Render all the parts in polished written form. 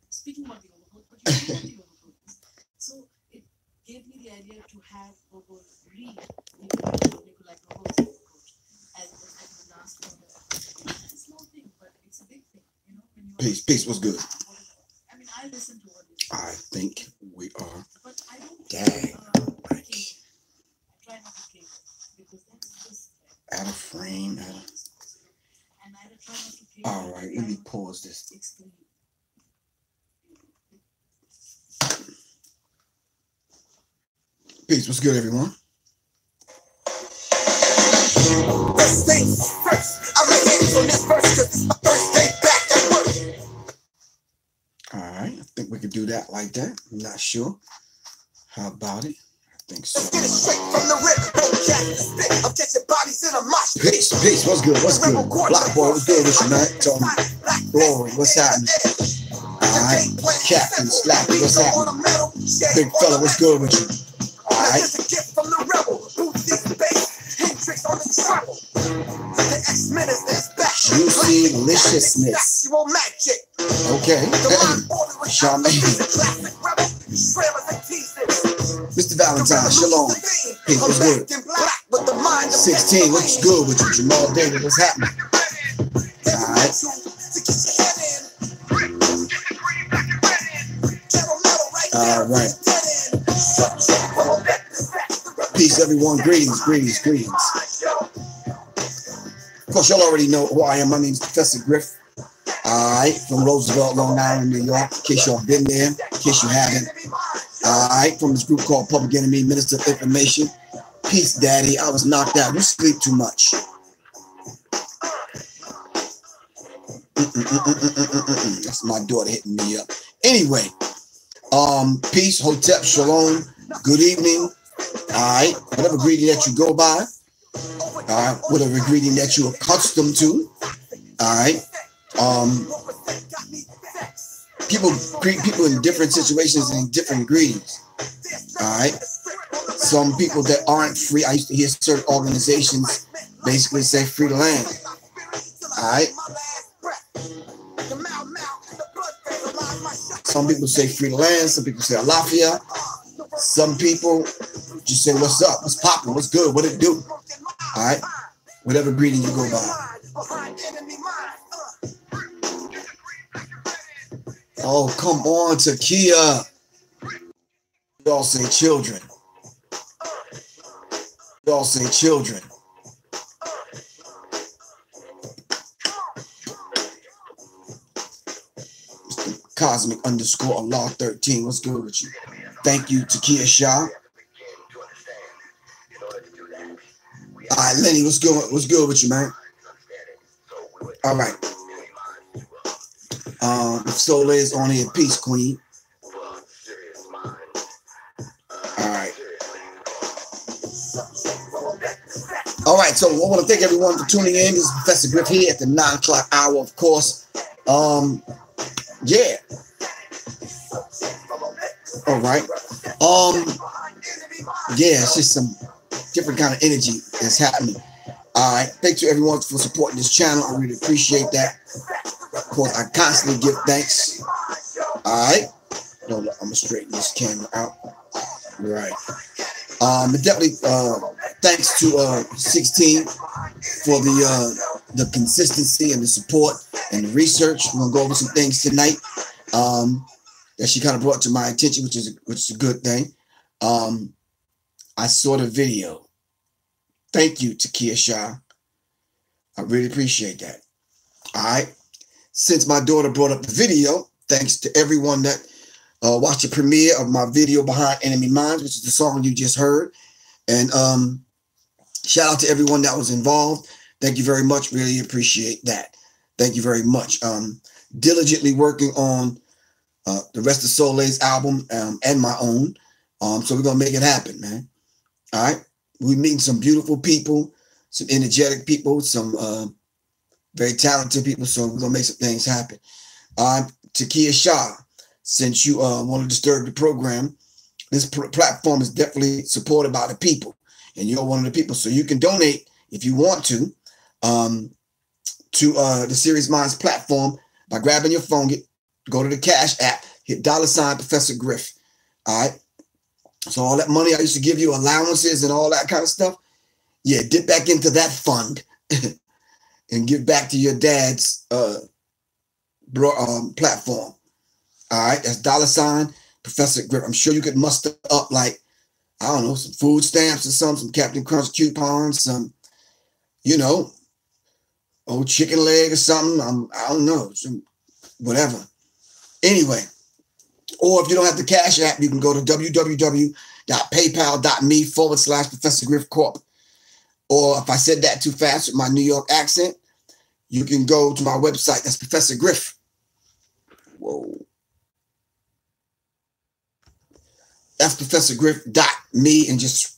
Speaking about the overcoat, but you don't want the overcoat. So it gave me the idea to have Bobo read Nikolai Bobo's overcoat as the last order. It's a small thing, but it's a big thing, you know. When you Peace, what's good? I mean, I listen to what you say. I think we are. But I don't Dang. I try not to cater because that's just Out of frame. and I try not to cater. All right, let me pause this. Peace, what's good, everyone? First things first, I'm ready on this verse because it's my first day back at work. All right, I think we could do that like that. I'm not sure. How about it? I think so. Let's get it straight from the rip. No jack and spit. I'm catching bodies in a mosh pit. Peace, what's good? What's good? Black boy, what's good with you, man? Tell me. Glory, what's happening? All right, Captain Slappy, what's happening? Big fella, what's good with you? All right. It's a gift from the rebel. Boots these bass. Hendrix on the treble. The X-Men is back. Juicy deliciousness. Sexual magic. Okay. Charmaine. Mr. Valentine, shalom. Peace, what's good? 16, what's good with you? Jamal David, what's happening? All right. All right. Peace, everyone. Greetings. Of course, y'all already know who I am. My name is Professor Griff. All right, from Roosevelt, Long Island, New York. In case y'all been there, in case you haven't. All right, from this group called Public Enemy, Minister of Information. Peace, Daddy. I was knocked out. You sleep too much. That's my daughter hitting me up. Anyway, peace, hotep, shalom, good evening. All right, whatever greeting that you go by. All right, whatever greeting that you're accustomed to. All right. People greet people in different situations and different greetings. All right. Some people that aren't free, I used to hear certain organizations basically say free to land. All right. Some people say free to land. Some people say Alafia. Some people just say what's up, what's popping, what's good, what it do. All right. Whatever greeting you go by. Oh, come on, Takia. We all say children. We all say children. Mr. Cosmic _ Allah 13. What's good with you? Thank you, Takia Shah. All right, Lenny, what's good? What's good with you, man? All right. Soul is on here. Peace, Queen. All right. All right, so I want to thank everyone for tuning in. This is Professor Griff here at the 9 o'clock hour, of course. Yeah. All right. Yeah, it's just some different kind of energy that's happening. All right. Thank you, everyone, for supporting this channel. I really appreciate that. Of course, I constantly give thanks. All right. No, I'm going to straighten this camera out. Right. Definitely thanks to 16 for the consistency and the support and the research. We're going to go over some things tonight that she kind of brought to my attention, which is a good thing. I saw the video. Thank you, Takia Shah. I really appreciate that. All right. Since my daughter brought up the video, thanks to everyone that watched the premiere of my video Behind Enemy Minds, which is the song you just heard. And shout out to everyone that was involved. Thank you very much. Really appreciate that. Thank you very much. Diligently working on the rest of Soleil's album and my own. So we're going to make it happen, man. All right. We're meeting some beautiful people, some energetic people, some very talented people. So we're going to make some things happen. Takia Shah, since you want to disturb the program, this platform is definitely supported by the people. And you're one of the people. So you can donate if you want to the Sirius Mindz platform by grabbing your phone, go to the Cash app, hit $ Professor Griff. All right. So all that money I used to give you, allowances and all that kind of stuff, yeah, dip back into that fund and give back to your dad's platform. All right, that's $ Professor Griff. I'm sure you could muster up like, I don't know, some food stamps or some Captain Crunch coupons, some, you know, old chicken leg or something. I don't know, whatever. Anyway, or if you don't have the Cash app, you can go to www.paypal.me/Professor Griff Corp. Or if I said that too fast with my New York accent, you can go to my website. That's Professor Griff. Whoa. That's ProfessorGriff.me, and just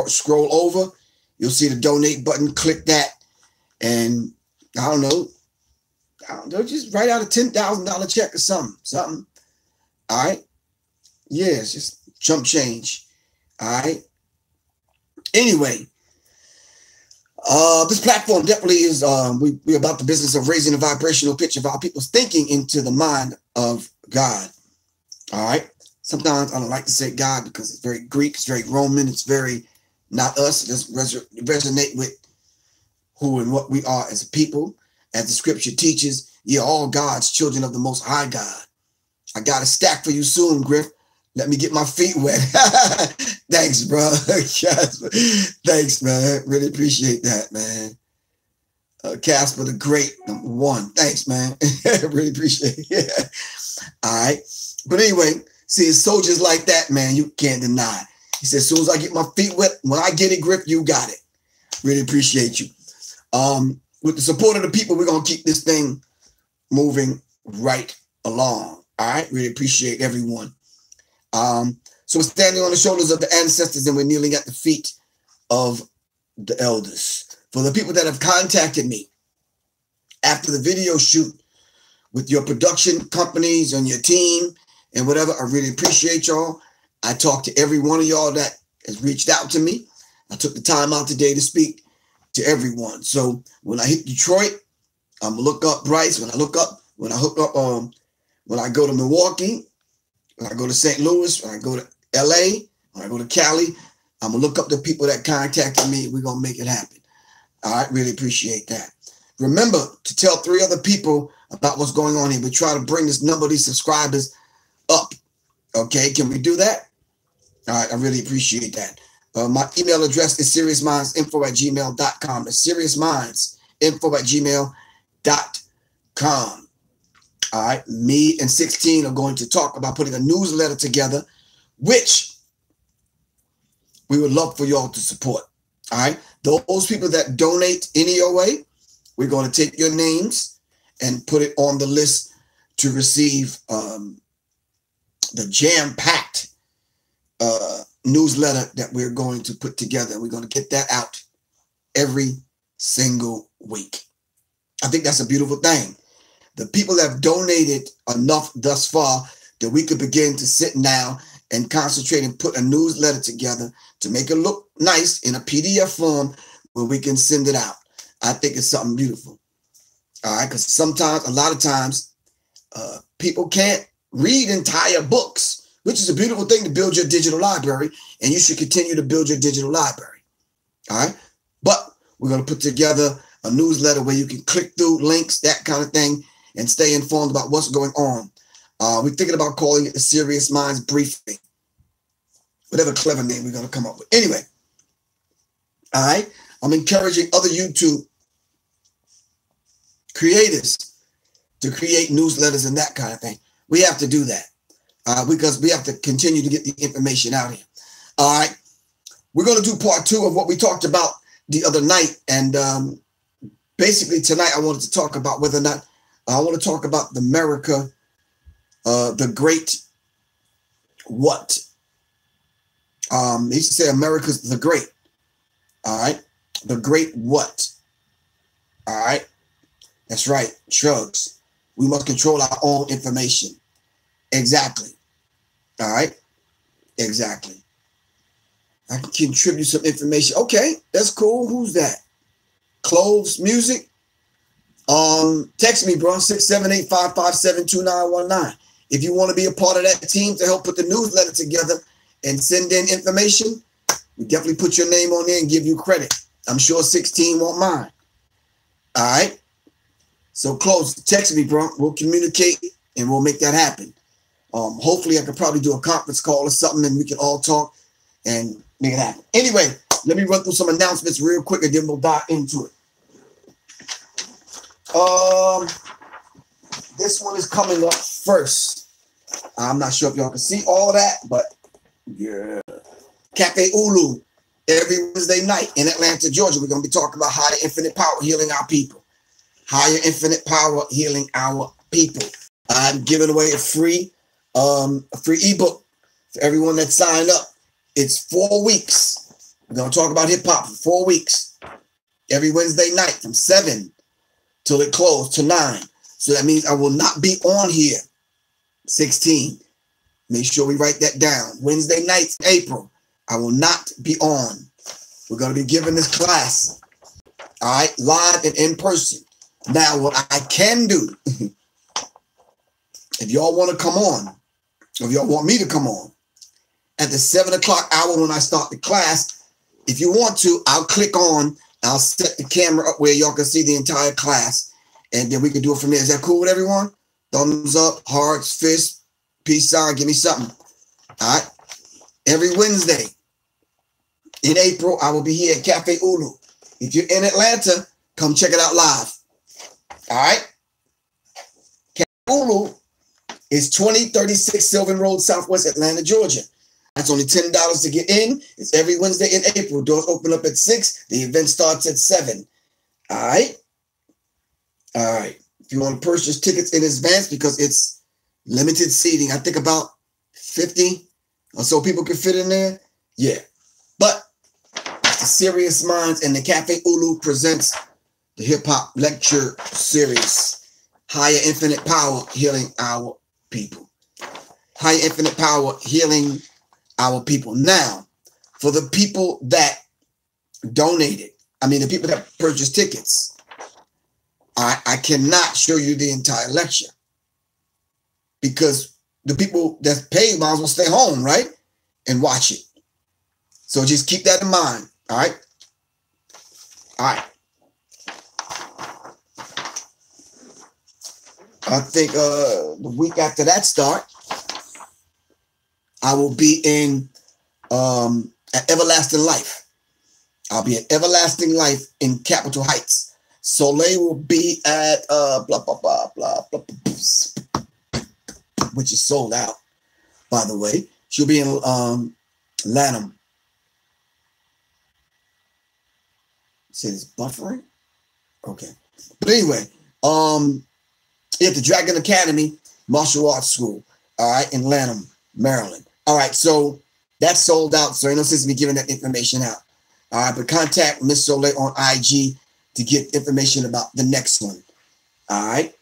scroll over. You'll see the donate button. Click that. And I don't know, just write out a $10,000 check or something. All right. Yeah, it's just chump change. All right. Anyway, this platform definitely is, we're about the business of raising the vibrational pitch of our people's thinking into the mind of God. All right. Sometimes I don't like to say God because it's very Greek, it's very Roman, it's very not us. It doesn't resonate with who and what we are as a people. As the scripture teaches, you're all God's children of the Most High God. I got a stack for you soon, Griff. Let me get my feet wet. Thanks, bro. Thanks, man. Really appreciate that, man. Casper the Great, #1. Thanks, man. Really appreciate it. Yeah. All right. But anyway, see, it's soldiers like that, man, you can't deny. He said, as soon as I get my feet wet, when I get it, Griff, you got it. Really appreciate you. With the support of the people, we're going to keep this thing moving right along. All right. Really appreciate everyone. So we're standing on the shoulders of the ancestors and we're kneeling at the feet of the elders. For the people that have contacted me after the video shoot with your production companies and your team and whatever, I really appreciate y'all. I talked to every one of y'all that has reached out to me. I took the time out today to speak to everyone. So when I hit Detroit, I'm gonna look up Bryce. When I go to Milwaukee, when I go to St. Louis, when I go to LA, when I go to Cali, I'm gonna look up the people that contacted me. We're gonna make it happen. All right, really appreciate that. Remember to tell 3 other people about what's going on here. We try to bring this number of these subscribers up. Okay, can we do that? All right, I really appreciate that. My email address is seriousmindsinfo@gmail.com. It's seriousmindsinfo@gmail.com. All right, me and 16 are going to talk about putting a newsletter together, which we would love for y'all to support. All right, those people that donate any way, we're going to take your names and put it on the list to receive the jam-packed newsletter that we're going to put together. We're going to get that out every single week. I think that's a beautiful thing. The people have donated enough thus far that we could begin to sit now and concentrate and put a newsletter together to make it look nice in a PDF form where we can send it out. I think it's something beautiful. All right, because a lot of times, people can't read entire books, which is a beautiful thing to build your digital library, and you should continue to build your digital library. All right, but we're going to put together a newsletter where you can click through links, that kind of thing, and stay informed about what's going on. We're thinking about calling it the Sirius Mindz Briefing, whatever clever name we're going to come up with. Anyway, all right, I'm encouraging other YouTube creators to create newsletters and that kind of thing. We have to do that because we have to continue to get the information out here. All right, we're going to do part 2 of what we talked about the other night. And basically tonight I wanted to talk about whether or not I want to talk about the America, the great what? They used to say America's the great. All right, the great what? All right, that's right, shrugs. We must control our own information. Exactly. All right, exactly. I can contribute some information. Okay, that's cool. Who's that? Cloves Music. Text me, bro, 678-557-2919. If you want to be a part of that team to help put the newsletter together and send in information, we definitely put your name on there and give you credit. I'm sure 16 won't mind. All right? So close. Text me, bro. We'll communicate and we'll make that happen. Hopefully I could probably do a conference call or something and we can all talk and make it happen. Anyway, let me run through some announcements real quick and then we'll dive into it. This one is coming up first. I'm not sure if y'all can see all that, but yeah. Cafe Ulu, every Wednesday night in Atlanta, Georgia. We're going to be talking about higher infinite power healing our people. Higher infinite power healing our people. I'm giving away a free ebook for everyone that signed up. It's 4 weeks. We're going to talk about hip hop for 4 weeks. Every Wednesday night from 7 till it closed to 9. So that means I will not be on here. 16. Make sure we write that down. Wednesday nights in April, I will not be on. We're going to be giving this class, all right, live and in person. Now, what I can do, if y'all want to come on, or if y'all want me to come on, at the 7 o'clock hour when I start the class, if you want to, I'll click on, I'll set the camera up where y'all can see the entire class, and then we can do it from there. Is that cool with everyone? Thumbs up, hearts, fists, peace sign, give me something. All right. Every Wednesday in April, I will be here at Cafe Ulu. If you're in Atlanta, come check it out live. All right. Cafe Ulu is 2036 Sylvan Road, Southwest Atlanta, Georgia. That's only $10 to get in. It's every Wednesday in April. Doors open up at 6. The event starts at 7. All right. All right. If you want to purchase tickets in advance because it's limited seating, I think about 50 or so people can fit in there. Yeah. But the Sirius Mindz and the Cafe Ulu presents the hip hop lecture series, Higher Infinite Power Healing Our People. Higher Infinite Power Healing Our People. Now, for the people that donated, the people that purchased tickets, I cannot show you the entire lecture because the people that paid might as well stay home, right? And watch it. So just keep that in mind. All right. All right. I think the week after that start, I will be in at Everlasting Life. I'll be at Everlasting Life in Capitol Heights. Soleil will be at blah, blah, blah, blah, blah, which is sold out, by the way. She'll be in Lanham. Say it's buffering? Okay. But anyway, at the Dragon Academy Martial Arts School, all right, in Lanham, Maryland. All right, so that's sold out, so ain't no sense in me giving that information out. All right, but contact Miss Soleil on IG to get information about the next one. All right.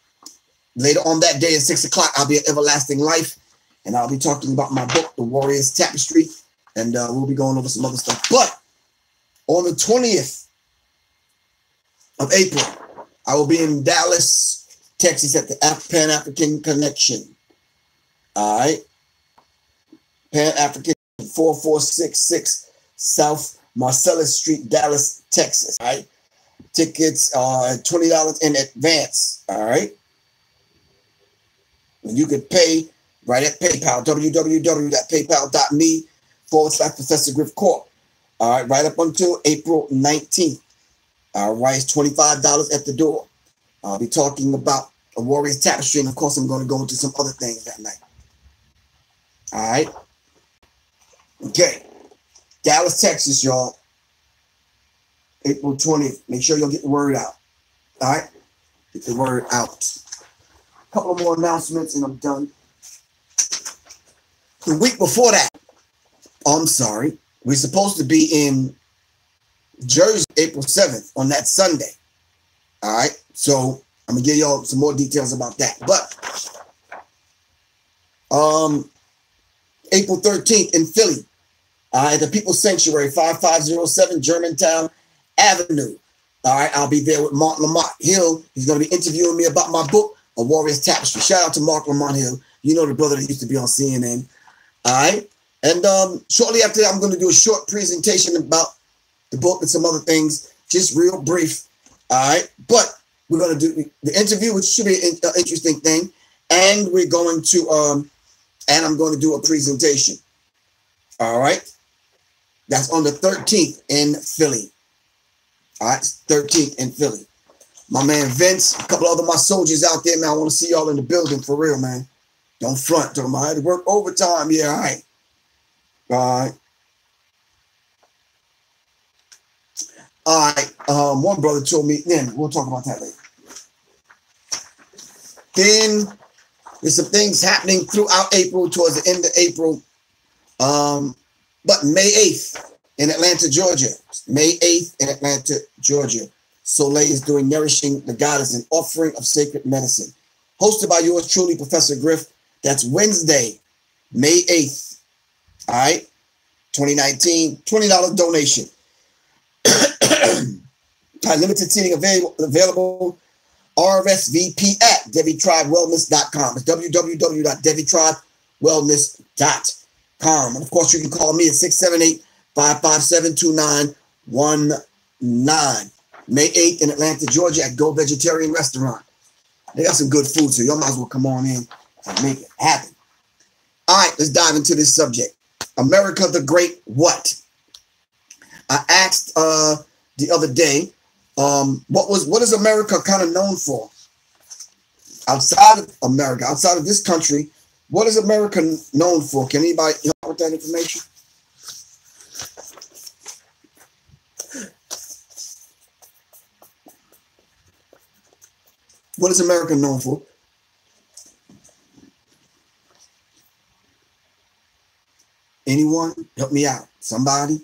Later on that day at 6 o'clock, I'll be at Everlasting Life, and I'll be talking about my book, The Warrior's Tapestry, and we'll be going over some other stuff. But on the 20th of April, I will be in Dallas, Texas at the Pan-African Connection. All right. Pan-African 4466 South Marcellus Street, Dallas, Texas. All right. Tickets are $20 in advance. All right. And you can pay right at PayPal, www.paypal.me/Professor Griff Corp. All right. Right up until April 19th. All right. It's $25 at the door. I'll be talking about a Warrior's Tapestry. And of course, I'm going to go into some other things that night. All right. Okay. Dallas, Texas, y'all. April 20th. Make sure you'll get the word out. All right? Get the word out. A couple more announcements and I'm done. The week before that, I'm sorry, we're supposed to be in Jersey April 7th on that Sunday. All right? So I'm going to give y'all some more details about that. But April 13th in Philly, at the People's Sanctuary, 5507 Germantown Avenue. All right, I'll be there with Mark Lamont Hill. He's going to be interviewing me about my book, A Warrior's Tapestry. Shout out to Mark Lamont Hill. You know the brother that used to be on CNN. All right. And shortly after that, I'm going to do a short presentation about the book and some other things, just real brief. All right. But we're going to do the interview, which should be an interesting thing. And we're going to, and I'm going to do a presentation. All right. That's on the 13th in Philly. All right. 13th in Philly. My man Vince, a couple other my soldiers out there, man. I want to see y'all in the building for real, man. Don't front. Talking about I had to work overtime. Yeah, all right. All right. All right. One brother told me, then we'll talk about that later. Then there's some things happening throughout April, towards the end of April. But May 8th in Atlanta, Georgia. May 8th in Atlanta, Georgia. Soleil is doing Nourishing the Goddess, an offering of sacred medicine. Hosted by yours truly, Professor Griff. That's Wednesday, May 8th. All right. 2019, $20 donation. Limited seating available. RSVP at DeviTribeWellness.com. It's www.DeviTribeWellness.com. And of course, you can call me at 678-557-2919. May 8th in Atlanta, Georgia at Go Vegetarian Restaurant. They got some good food, so y'all might as well come on in and make it happen. All right, let's dive into this subject. America the Great What? I asked the other day, what is America kind of known for? Outside of America, outside of this country, what is America known for? Can anybody help with that information? What is America known for? Anyone? Help me out. Somebody?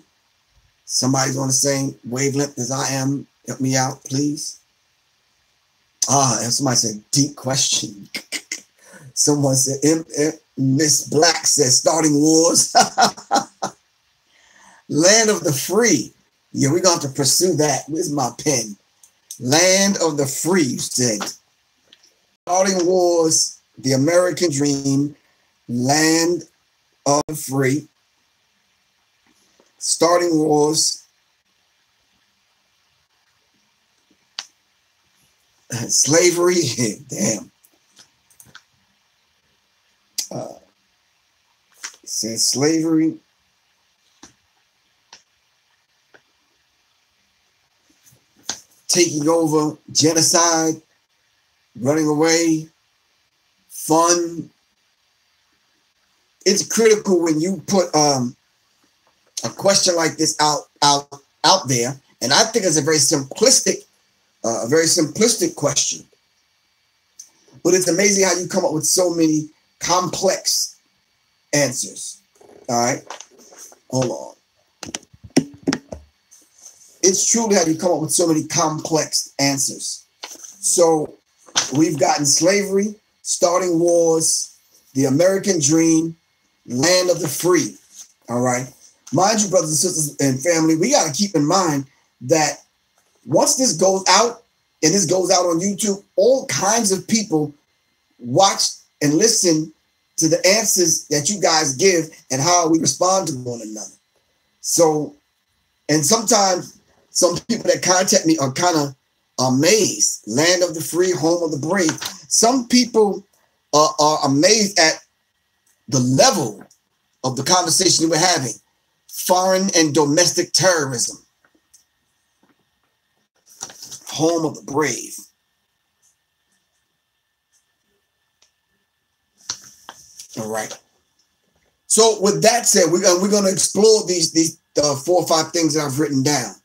Somebody's on the same wavelength as I am. Help me out, please. And somebody said, deep question. Someone said, Miss Black says, starting wars. Land of the free. Yeah, we're going to have to pursue that. Where's my pen? Land of the free, you said. Starting wars, the American dream, land of the free. Starting wars, slavery, damn. It says slavery. Taking over, genocide, running away, fun. It's critical when you put a question like this out there, and I think it's a very simplistic question. But it's amazing how you come up with so many complex answers. All right, hold on. It's truly how you come up with so many complex answers. So we've gotten slavery, starting wars, the American dream, land of the free. All right. Mind you, brothers and sisters and family, we got to keep in mind that once this goes out, and this goes out on YouTube, all kinds of people watch and listen to the answers that you guys give and how we respond to one another. So, and sometimes some people that contact me are kind of amazed. Land of the free, home of the brave. Some people are amazed at the level of the conversation we're having. Foreign and domestic terrorism. Home of the brave. All right. So with that said, we're going to explore these 4 or 5 things that I've written down.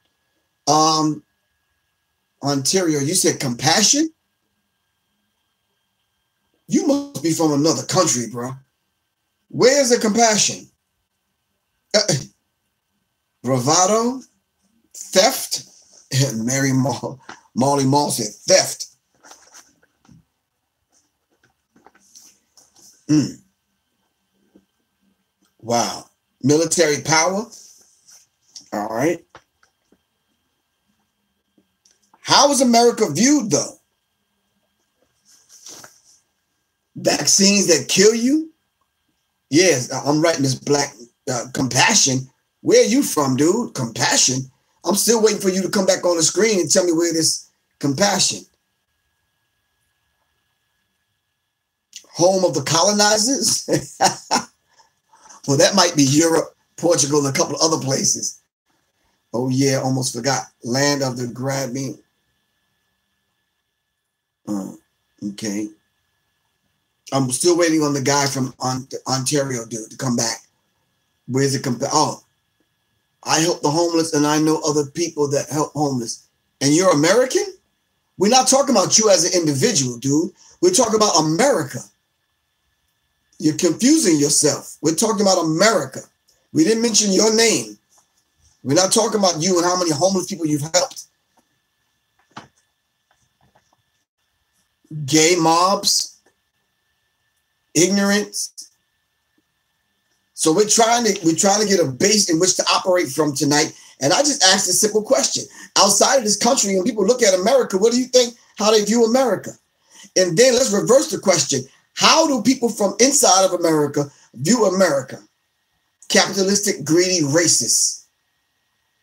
Ontario, you said compassion? You must be from another country, bro. Where's the compassion? Bravado? Theft? Mary Molly Mall said theft. Wow. Military power. All right. How is America viewed, though? Vaccines that kill you? Yes, I'm writing this black compassion. Where are you from, dude? Compassion? I'm still waiting for you to come back on the screen and tell me where this compassion. Home of the colonizers? Well, that might be Europe, Portugal, and a couple of other places. Oh, yeah, almost forgot. Land of the grabbing. Okay. I'm still waiting on the guy from Ontario, dude, to come back. Where's the oh, I help the homeless, and I know other people that help homeless. And you're American? We're not talking about you as an individual, dude. We're talking about America. You're confusing yourself. We're talking about America. We didn't mention your name. We're not talking about you and how many homeless people you've helped. Gay mobs, ignorance. So we're trying to get a base in which to operate from tonight. And I just asked a simple question. Outside of this country, when people look at America, what do you think, how they view America? And then let's reverse the question. How do people from inside of America view America? Capitalistic, greedy, racist.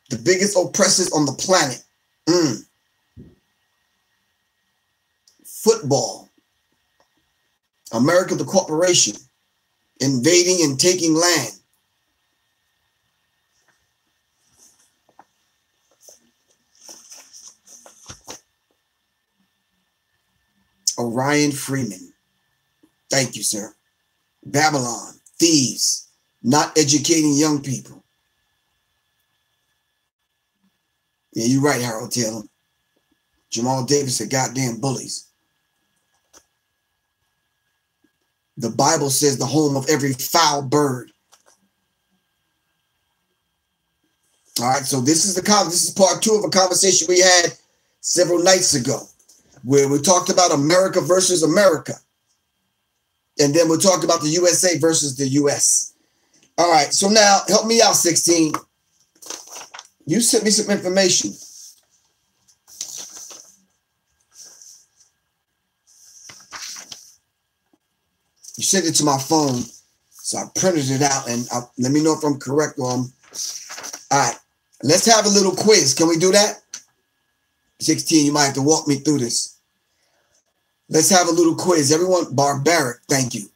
The biggest oppressors on the planet. Football. America, the corporation. Invading and taking land. Orion Freeman. Thank you, sir. Babylon. Thieves. Not educating young people. Yeah, you're right, Harold Taylor. Jamal Davis said, goddamn bullies. The Bible says the home of every foul bird. All right, so this is part 2 of a conversation we had several nights ago, where we talked about America versus America. And then we talked about the USA versus the US. All right, so now help me out, 16. You sent me some information. You sent it to my phone, so I printed it out, and let me know if I'm correct or I'm... All right, let's have a little quiz. Can we do that? 16, you might have to walk me through this. Let's have a little quiz. Everyone, barbaric, thank you.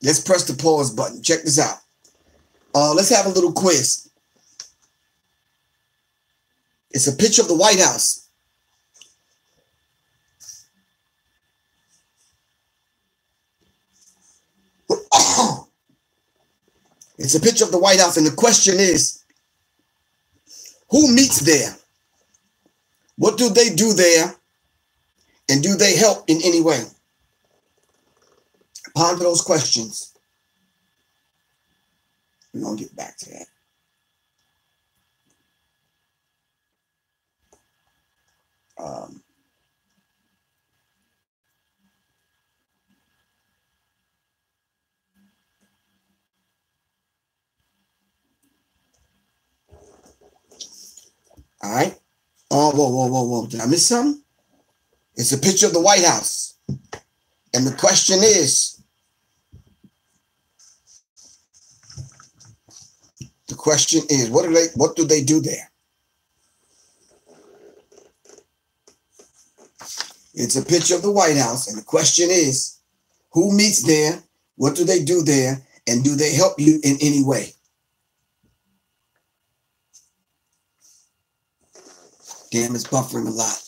Let's press the pause button. Check this out. Let's have a little quiz. It's a picture of the White House. It's a picture of the White House, and the question is, who meets there? What do they do there? And do they help in any way? Ponder those questions. And I'll get back to that. All right. Oh, whoa. Did I miss something? It's a picture of the White House. And the question is, what do they do there? It's a picture of the White House, and the question is, who meets there? What do they do there? And do they help you in any way? Damn, it's buffering a lot.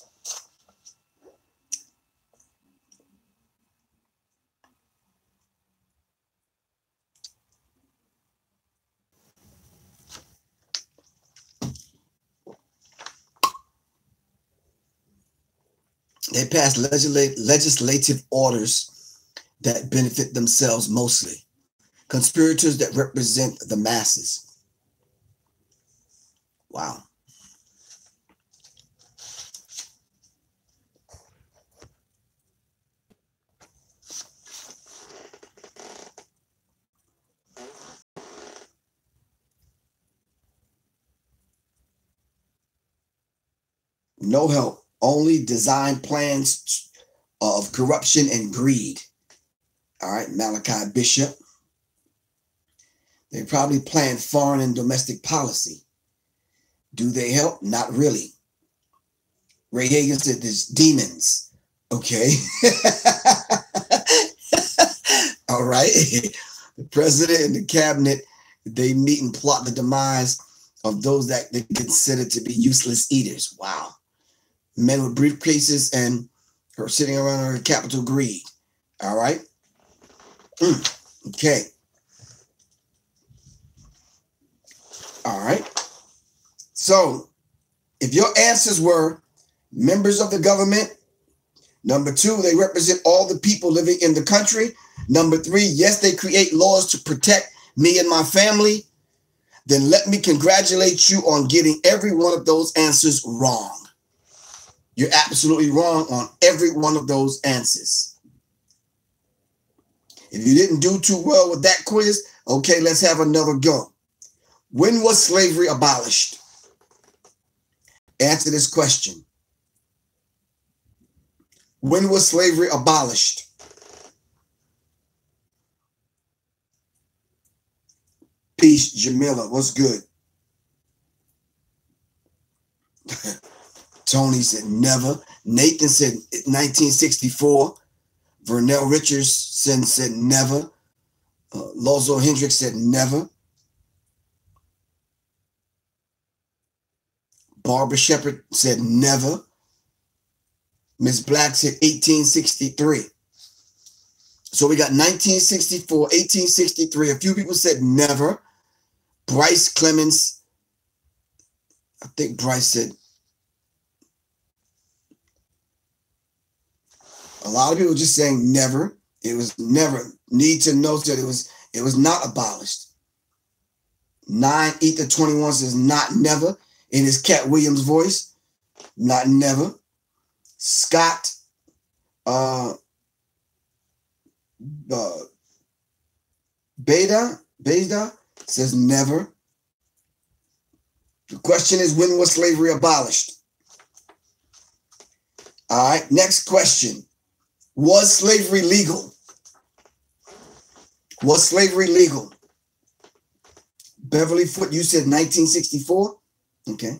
They pass legislative orders that benefit themselves mostly. Conspirators that represent the masses. Wow. No help. Only design plans of corruption and greed. All right, Malachi Bishop. They probably plan foreign and domestic policy. Do they help? Not really. Ray Hagan said there's demons. Okay. All right. The president and the cabinet, they meet and plot the demise of those that they consider to be useless eaters. Wow. Men with briefcases and her sitting around her capital greed. All right. Okay. All right. So if your answers were members of the government, number 2, they represent all the people living in the country. Number 3, yes, they create laws to protect me and my family. Then let me congratulate you on getting every one of those answers wrong. You're absolutely wrong on every one of those answers. If you didn't do too well with that quiz, okay, let's have another go. When was slavery abolished? Answer this question. When was slavery abolished? Peace, Jamila. What's good? Tony said never. Nathan said 1964. Vernell Richardson said never. Lozo Hendricks said never. Barbara Shepherd said never. Miss Black said 1863. So we got 1964, 1863. A few people said never. Bryce Clemens, I think Bryce said, a lot of people just saying never. It was never. Need to know that it was not abolished. 9 Ether 21 says not never in his Cat Williams voice. Not never. Scott Beta says never. The question is, when was slavery abolished? All right, next question. Was slavery legal? Was slavery legal? Beverly Foote, you said 1964? Okay.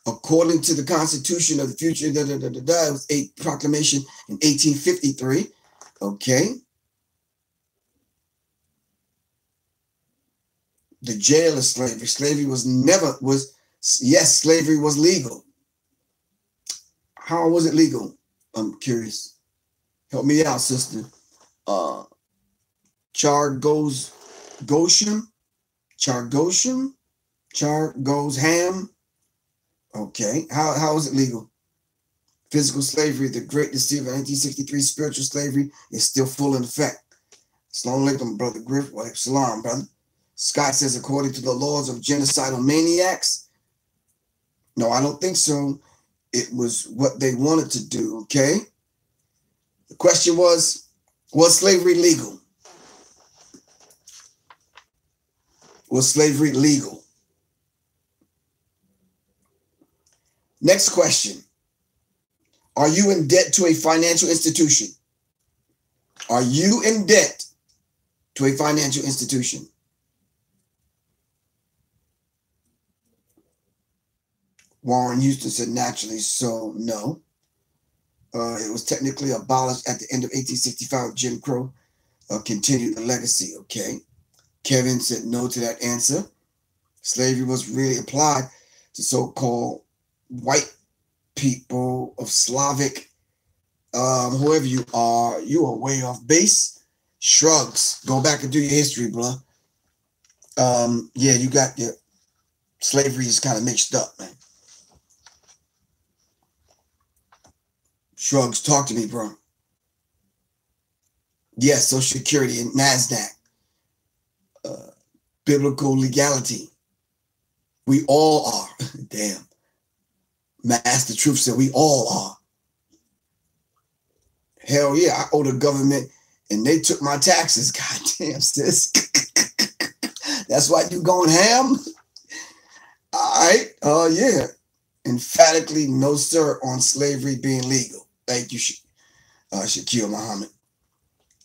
According to the Constitution of the future, it was a proclamation in 1853. Okay. The jail of slavery. Slavery yes, slavery was legal. How was it legal? I'm curious. Help me out, sister. Chargosham. Ham. Okay. How is it legal? Physical slavery, the great deceiver, 1963. Spiritual slavery is still full in effect. Assalamu alaikum, brother Griff. Wa alaikum salam, brother. Scott says, according to the laws of genocidal maniacs. No, I don't think so. It was what they wanted to do, okay? The question was slavery legal? Was slavery legal? Next question. Are you in debt to a financial institution? Are you in debt to a financial institution? Warren Houston said naturally, so no. It was technically abolished at the end of 1865. Jim Crow continued the legacy, okay. Kevin said no to that answer. Slavery was really applied to so-called white people of Slavic, whoever you are way off base. Shrugs. Go back and do your history, bro. Yeah, you got your slavery is kind of mixed up, man. Shrugs, talk to me, bro. Yes, Social Security and NASDAQ. Biblical legality. We all are. Damn. Master Truth said we all are. Hell yeah, I owe the government and they took my taxes. God damn, sis. That's why you going ham? All right. Yeah. Emphatically no sir on slavery being legal. Thank you, Shaquille Muhammad.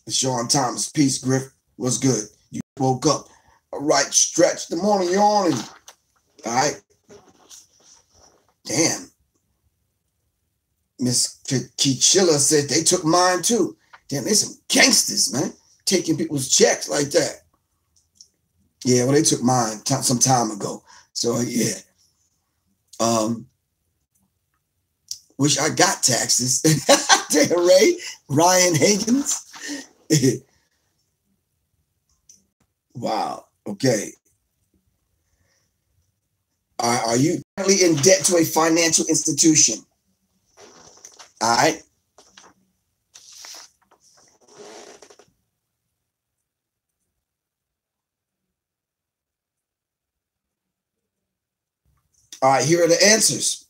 Sean Thomas, peace, Griff. What's good? You woke up. All right, stretch the morning yawning. All right. Damn. Miss Keechilla said they took mine too. Damn, they some gangsters, man. Taking people's checks like that. Yeah, well, they took mine some time ago. So, yeah. Wish I got taxes. Damn, Ray. Ryan Higgins. Wow. Okay. Are you currently in debt to a financial institution? All right. All right, here are the answers.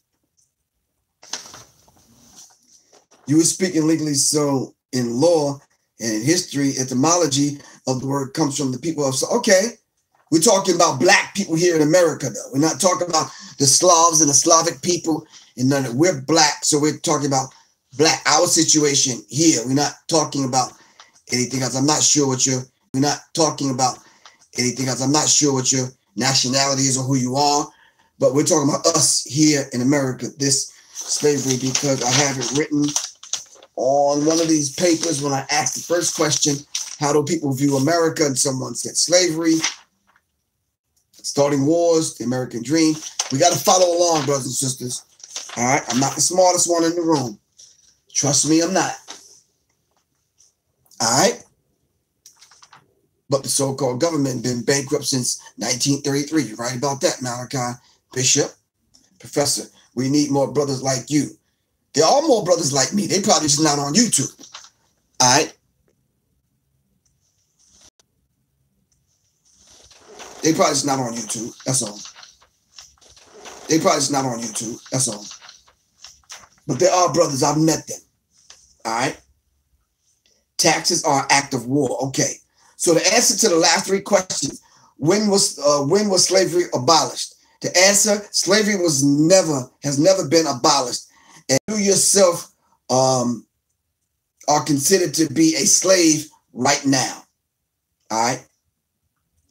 You were speaking legally, so in law and in history, etymology of the word comes from the people of. Okay, we're talking about black people here in America, though. We're not talking about the Slavs and the Slavic people. And none of, we're black, so we're talking about black, our situation here. We're not talking about anything else. I'm not sure what your. We're not talking about anything else. I'm not sure what your nationality is or who you are. But we're talking about us here in America, this slavery, because I have it written on one of these papers when I asked the first question, how do people view America? And someone said slavery, starting wars, the American dream. We got to follow along, brothers and sisters. All right, I'm not the smartest one in the room. Trust me, I'm not. All right? But the so-called government been bankrupt since 1933. You're right about that, Malachi. Bishop, Professor, we need more brothers like you. There are more brothers like me. They probably just not on YouTube. All right? They probably just not on YouTube. That's all. They probably just not on YouTube. That's all. But there are brothers. I've met them. All right? Taxes are an act of war. Okay. So the answer to the last three questions, when was slavery abolished? The answer, slavery has never been abolished. And you yourself are considered to be a slave right now. All right?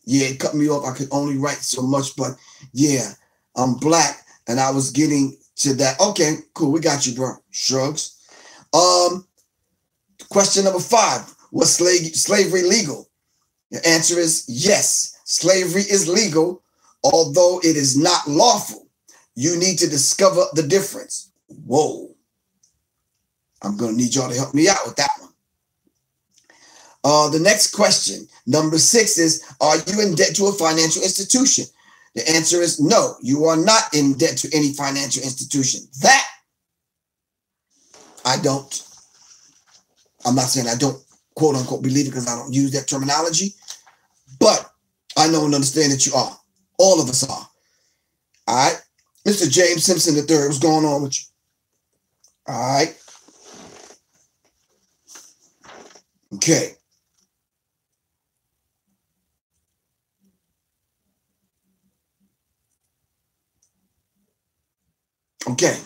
Yeah, it cut me off. I could only write so much, but yeah, I'm black and I was getting to that. Okay, cool. We got you, bro. Shrugs. Question number 5. Was slavery legal? The answer is yes. Slavery is legal. Although it is not lawful, you need to discover the difference. Whoa. I'm going to need y'all to help me out with that one. The next question, number 6 is, are you in debt to a financial institution? The answer is no, you are not in debt to any financial institution. That I don't. I'm not saying I don't quote unquote believe it because I don't use that terminology, but I know and understand that you are. All of us are. All right. Mr. James Simpson III, what's going on with you? All right. Okay. Okay.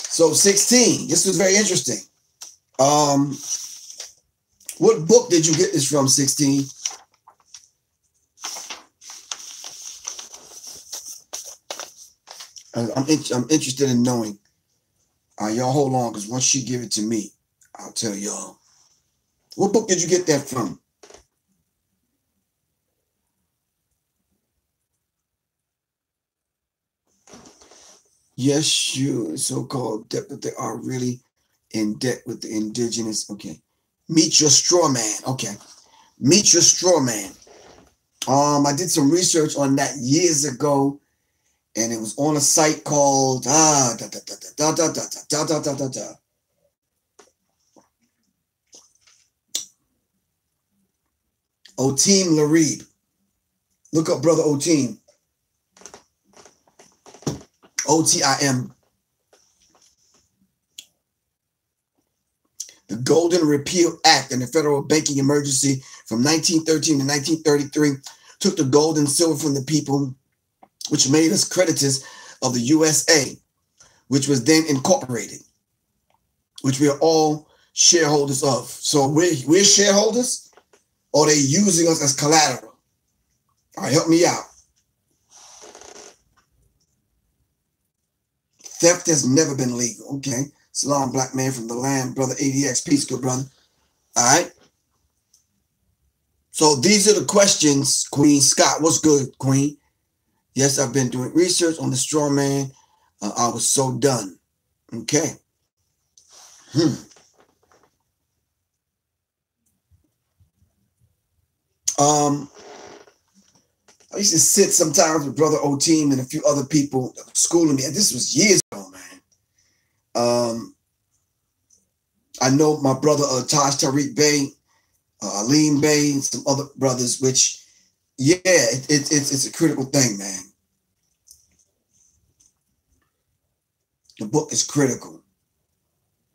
So 16. This was very interesting. What book did you get this from, 16? I'm interested in knowing. Y'all hold on, because once she give it to me, I'll tell y'all. What book did you get that from? Yes, you so-called debt, but they are really in debt with the indigenous. Okay. Meet your straw man. Okay. Meet your straw man. I did some research on that years ago, and it was on a site called Otim Larib. Look up Brother Otim. OTIM. The Golden Repeal Act and the Federal Banking Emergency from 1913 to 1933, took the gold and silver from the people, which made us creditors of the USA, which was then incorporated, which we are all shareholders of. So we're shareholders, or they using us as collateral? All right, help me out. Theft has never been legal. Okay. Salam, black man from the land, brother ADX. Peace, good brother. All right. So these are the questions, Queen Scott. What's good, Queen? Yes, I've been doing research on the straw man. I was so done. Okay. I used to sit sometimes with Brother O-Team and a few other people schooling me. And this was years ago, man. I know my brother Taj Tariq Bey, Aleem Bey, and some other brothers, which, yeah, it's a critical thing, man. The book is critical.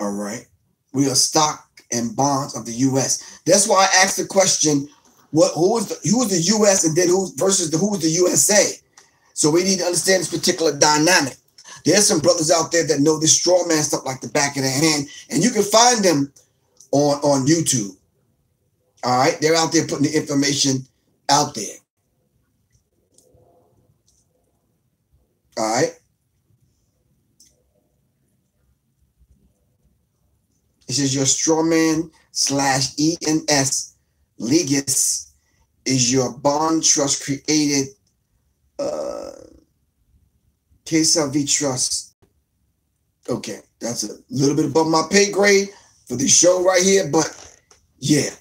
All right. We are stock and bonds of the U.S. That's why I asked the question, who is the U.S. and then who is the USA? So we need to understand this particular dynamic. There's some brothers out there that know this straw man stuff like the back of their hand, and you can find them on YouTube. All right. They're out there putting the information out there. All right. It says your strawman / ENS legis is your bond trust created KSLV trust. Okay, that's a little bit above my pay grade for this show right here, but yeah,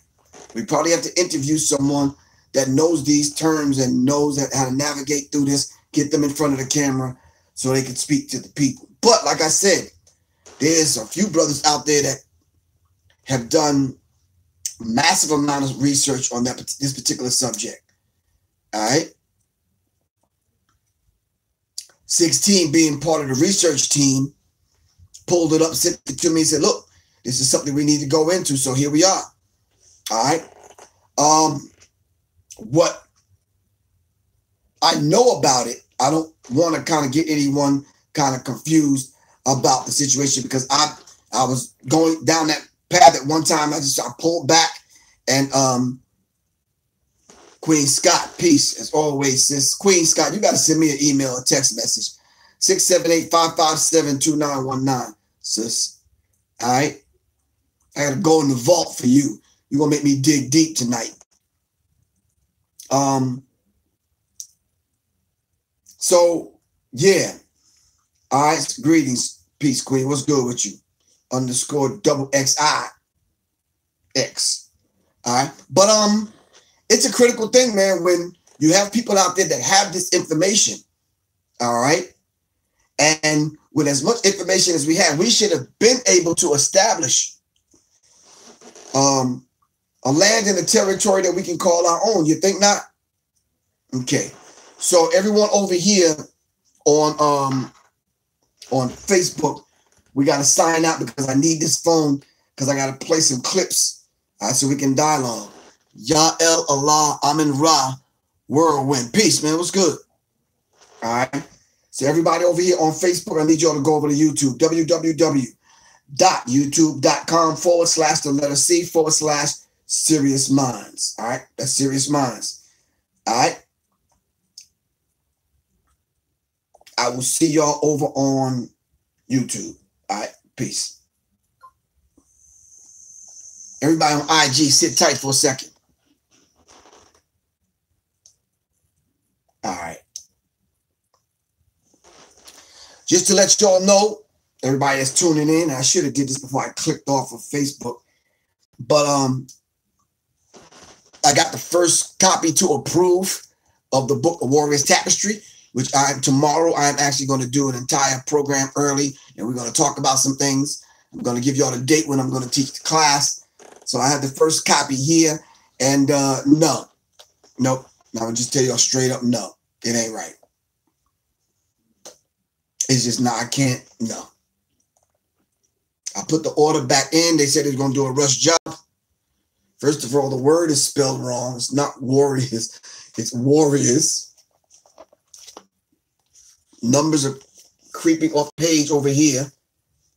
we probably have to interview someone that knows these terms and knows how to navigate through this, get them in front of the camera so they can speak to the people. But like I said, there's a few brothers out there that have done massive amount of research on this particular subject. All right. 16 being part of the research team, pulled it up, sent it to me and said, look, this is something we need to go into. So here we are. All right. What I know about it, I don't want to kind of get anyone kind of confused about the situation, because I was going down that path at one time. I pulled back, and Queen Scott, peace as always, sis. Queen Scott, you got to send me an email or text message, 678-557-2919, sis. All right, I gotta go in the vault for you. You're gonna make me dig deep tonight. So yeah, all right. Greetings, peace, Queen. What's good with you? _XIX. All right. But it's a critical thing, man, when you have people out there that have this information. All right. And with as much information as we have, we should have been able to establish a land and a territory that we can call our own. You think not? Okay. So everyone over here on Facebook, we got to sign out because I need this phone, because I got to play some clips so we can dialogue. Ya El Allah Amin Ra Whirlwind. Peace, man. What's good? All right. So everybody over here on Facebook, I need y'all to go over to YouTube. www.youtube.com/C/Sirius Mindz. All right. That's Sirius Mindz. All right. I will see y'all over on YouTube. All right. Peace. Everybody on IG, sit tight for a second. All right. Just to let y'all know, everybody that's tuning in, I should have did this before I clicked off of Facebook, but I got the first copy to approve of the book of Warriors Tapestry, which tomorrow I'm actually going to do an entire program early, and we're going to talk about some things. I'm going to give y'all the date when I'm going to teach the class. So I have the first copy here, and nope. I'll just tell y'all straight up, no, it ain't right. It's just I can't, no. I put the order back in. They said they was going to do a rush job. First of all, the word is spelled wrong. It's not warriors. It's warriors. Numbers are creeping off page over here.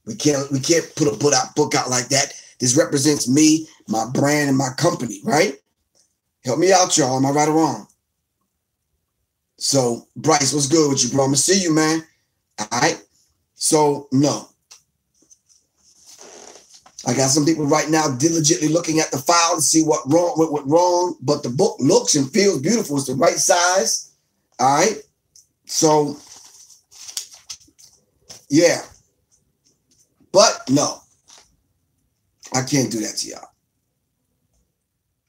We can't put a book out like that. This represents me, my brand, and my company, right? Help me out, y'all. Am I right or wrong? So, Bryce, what's good with you, bro? I'm gonna see you, man. All right. So, no. I got some people right now diligently looking at the file to see what went wrong, but the book looks and feels beautiful. It's the right size. All right. So, yeah. But no, I can't do that to y'all.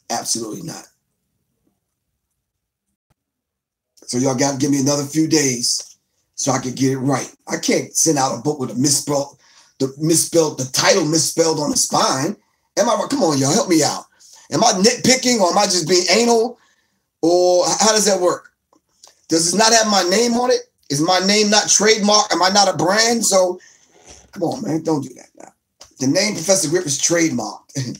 Absolutely not. So y'all got to give me another few days so I can get it right. I can't send out a book with a the title misspelled on the spine. Am I right? Come on, y'all, help me out. Am I nitpicking, or am I just being anal? Or how does that work? Does it not have my name on it? Is my name not trademarked? Am I not a brand? So come on, man, don't do that now. The name Professor Griff is trademarked.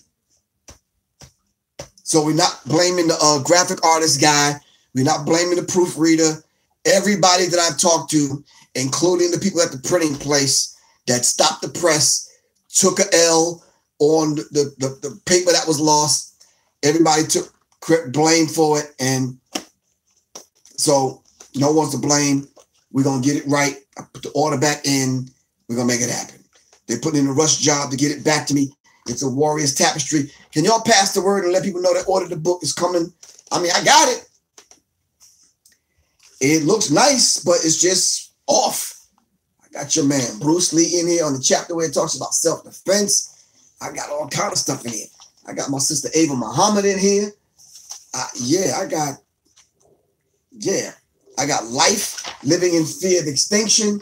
So we're not blaming the graphic artist guy. We're not blaming the proofreader. Everybody that I've talked to, including the people at the printing place that stopped the press, took a L on the paper that was lost. Everybody took blame for it. And so no one's to blame. We're going to get it right. I put the order back in. We're going to make it happen. They put in a rush job to get it back to me. It's a Warriors Tapestry. Can y'all pass the word and let people know that order the book is coming? I mean, I got it. It looks nice, but it's just off. I got your man Bruce Lee in here on the chapter where it talks about self-defense. I got all kind of stuff in here. I got my sister Ava Muhammad in here. I got life, living in fear of extinction.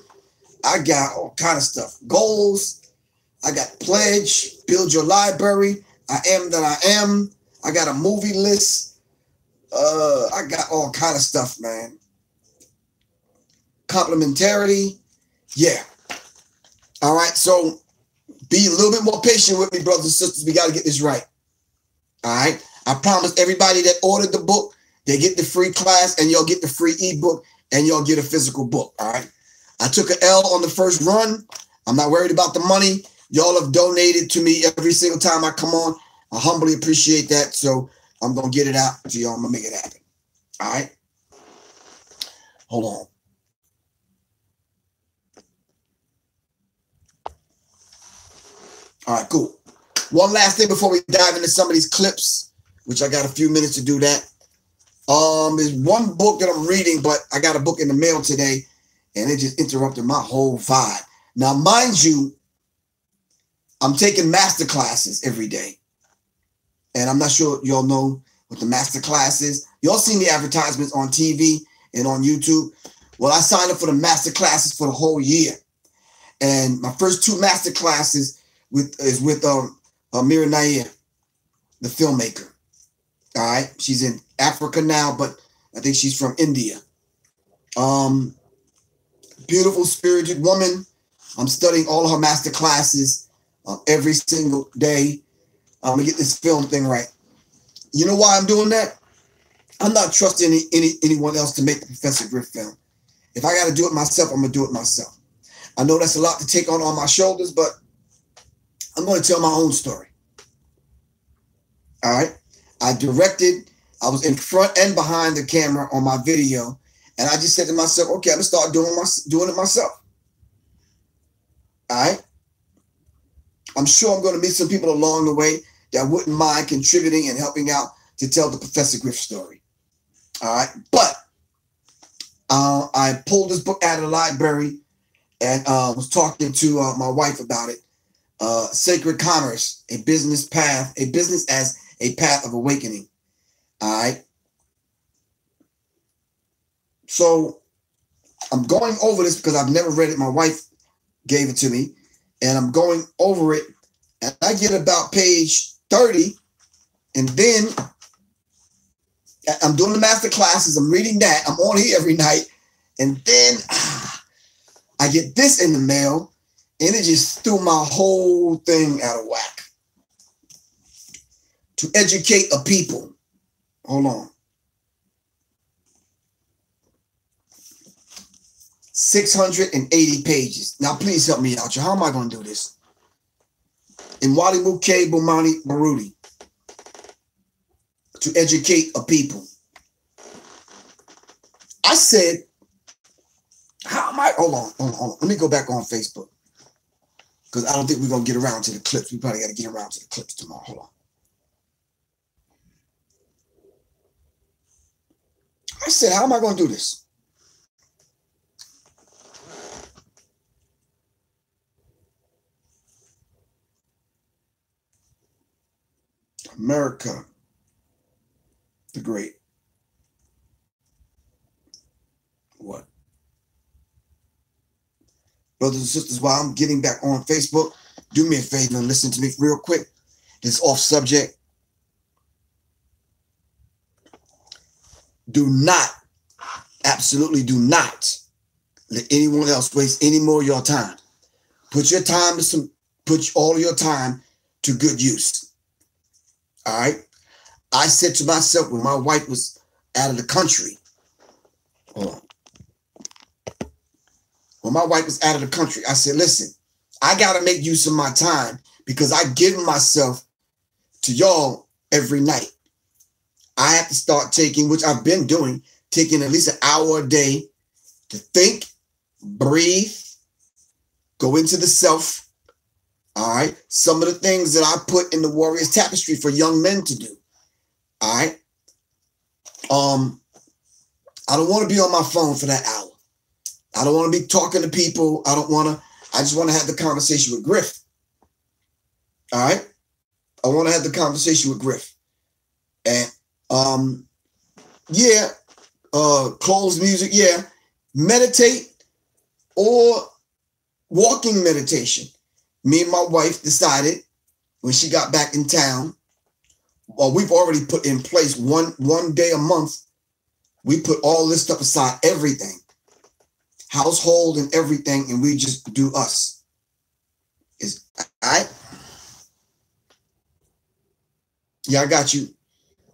I got all kind of stuff. Goals. I got pledge, build your library. I am that I am. I got a movie list. I got all kind of stuff, man. Complementarity. Yeah. All right. So be a little bit more patient with me, brothers and sisters. We got to get this right. All right. I promise everybody that ordered the book, they get the free class and y'all get the free ebook and y'all get a physical book. All right. I took an L on the first run. I'm not worried about the money. Y'all have donated to me every single time I come on. I humbly appreciate that. So I'm going to get it out to y'all. I'm going to make it happen. All right. Hold on. All right, cool. One last thing before we dive into some of these clips, which I got a few minutes to do that. There's one book that I'm reading, but I got a book in the mail today, and it just interrupted my whole vibe. Now, mind you, I'm taking master classes every day. And I'm not sure y'all know what the master class is. Y'all seen the advertisements on TV and on YouTube. Well, I signed up for the master classes for the whole year. And my first two master classes is with Mira Nair, the filmmaker. All right. She's in Africa now, but I think she's from India. Beautiful, spirited woman. I'm studying all of her master classes every single day. I'm going to get this film thing right. You know why I'm doing that? I'm not trusting anyone else to make the Professor Griff film. If I got to do it myself, I'm going to do it myself. I know that's a lot to take on my shoulders, but I'm going to tell my own story. All right. I was in front and behind the camera on my video. And I just said to myself, okay, I'm going to start doing it myself. All right. I'm sure I'm going to meet some people along the way that wouldn't mind contributing and helping out to tell the Professor Griff story. All right. But I pulled this book out of the library and was talking to my wife about it. Sacred Commerce, a business as a path of awakening. All right. So I'm going over this because I've never read it. My wife gave it to me, and I'm going over it, and I get about page 30, and then I'm doing the master classes. I'm reading that. I'm on here every night, and then I get this in the mail, and it just threw my whole thing out of whack. to educate a people. Hold on. 680 pages. Now, please help me out. How am I going to do this? In Wali Muke Bumani Baruti. To educate a people. I said, how am I? Hold on. Let me go back on Facebook. Because I don't think we're going to get around to the clips. We probably got to get around to the clips tomorrow. Hold on. I said, how am I going to do this? America the Great. What? Brothers and sisters, while I'm getting back on Facebook, do me a favor and listen to me real quick. This off subject. Do not, absolutely do not let anyone else waste any more of your time. Put all your time to good use. All right. I said to myself when my wife was out of the country, when my wife was out of the country, I said, listen, I got to make use of my time because I give myself to y'all every night. I have to start taking, which I've been doing, taking at least an hour a day to think, breathe, go into the self. All right. Some of the things that I put in the Warriors Tapestry for young men to do. All right. I don't want to be on my phone for that hour. I don't want to be talking to people. I just want to have the conversation with Griff. All right. I want to have the conversation with Griff. And closed music. Yeah. Meditate or walking meditation. Me and my wife decided when she got back in town, well, we've already put in place one day a month. We put all this stuff aside, everything, household and everything, and we just do us. Is all right? Yeah, I got you.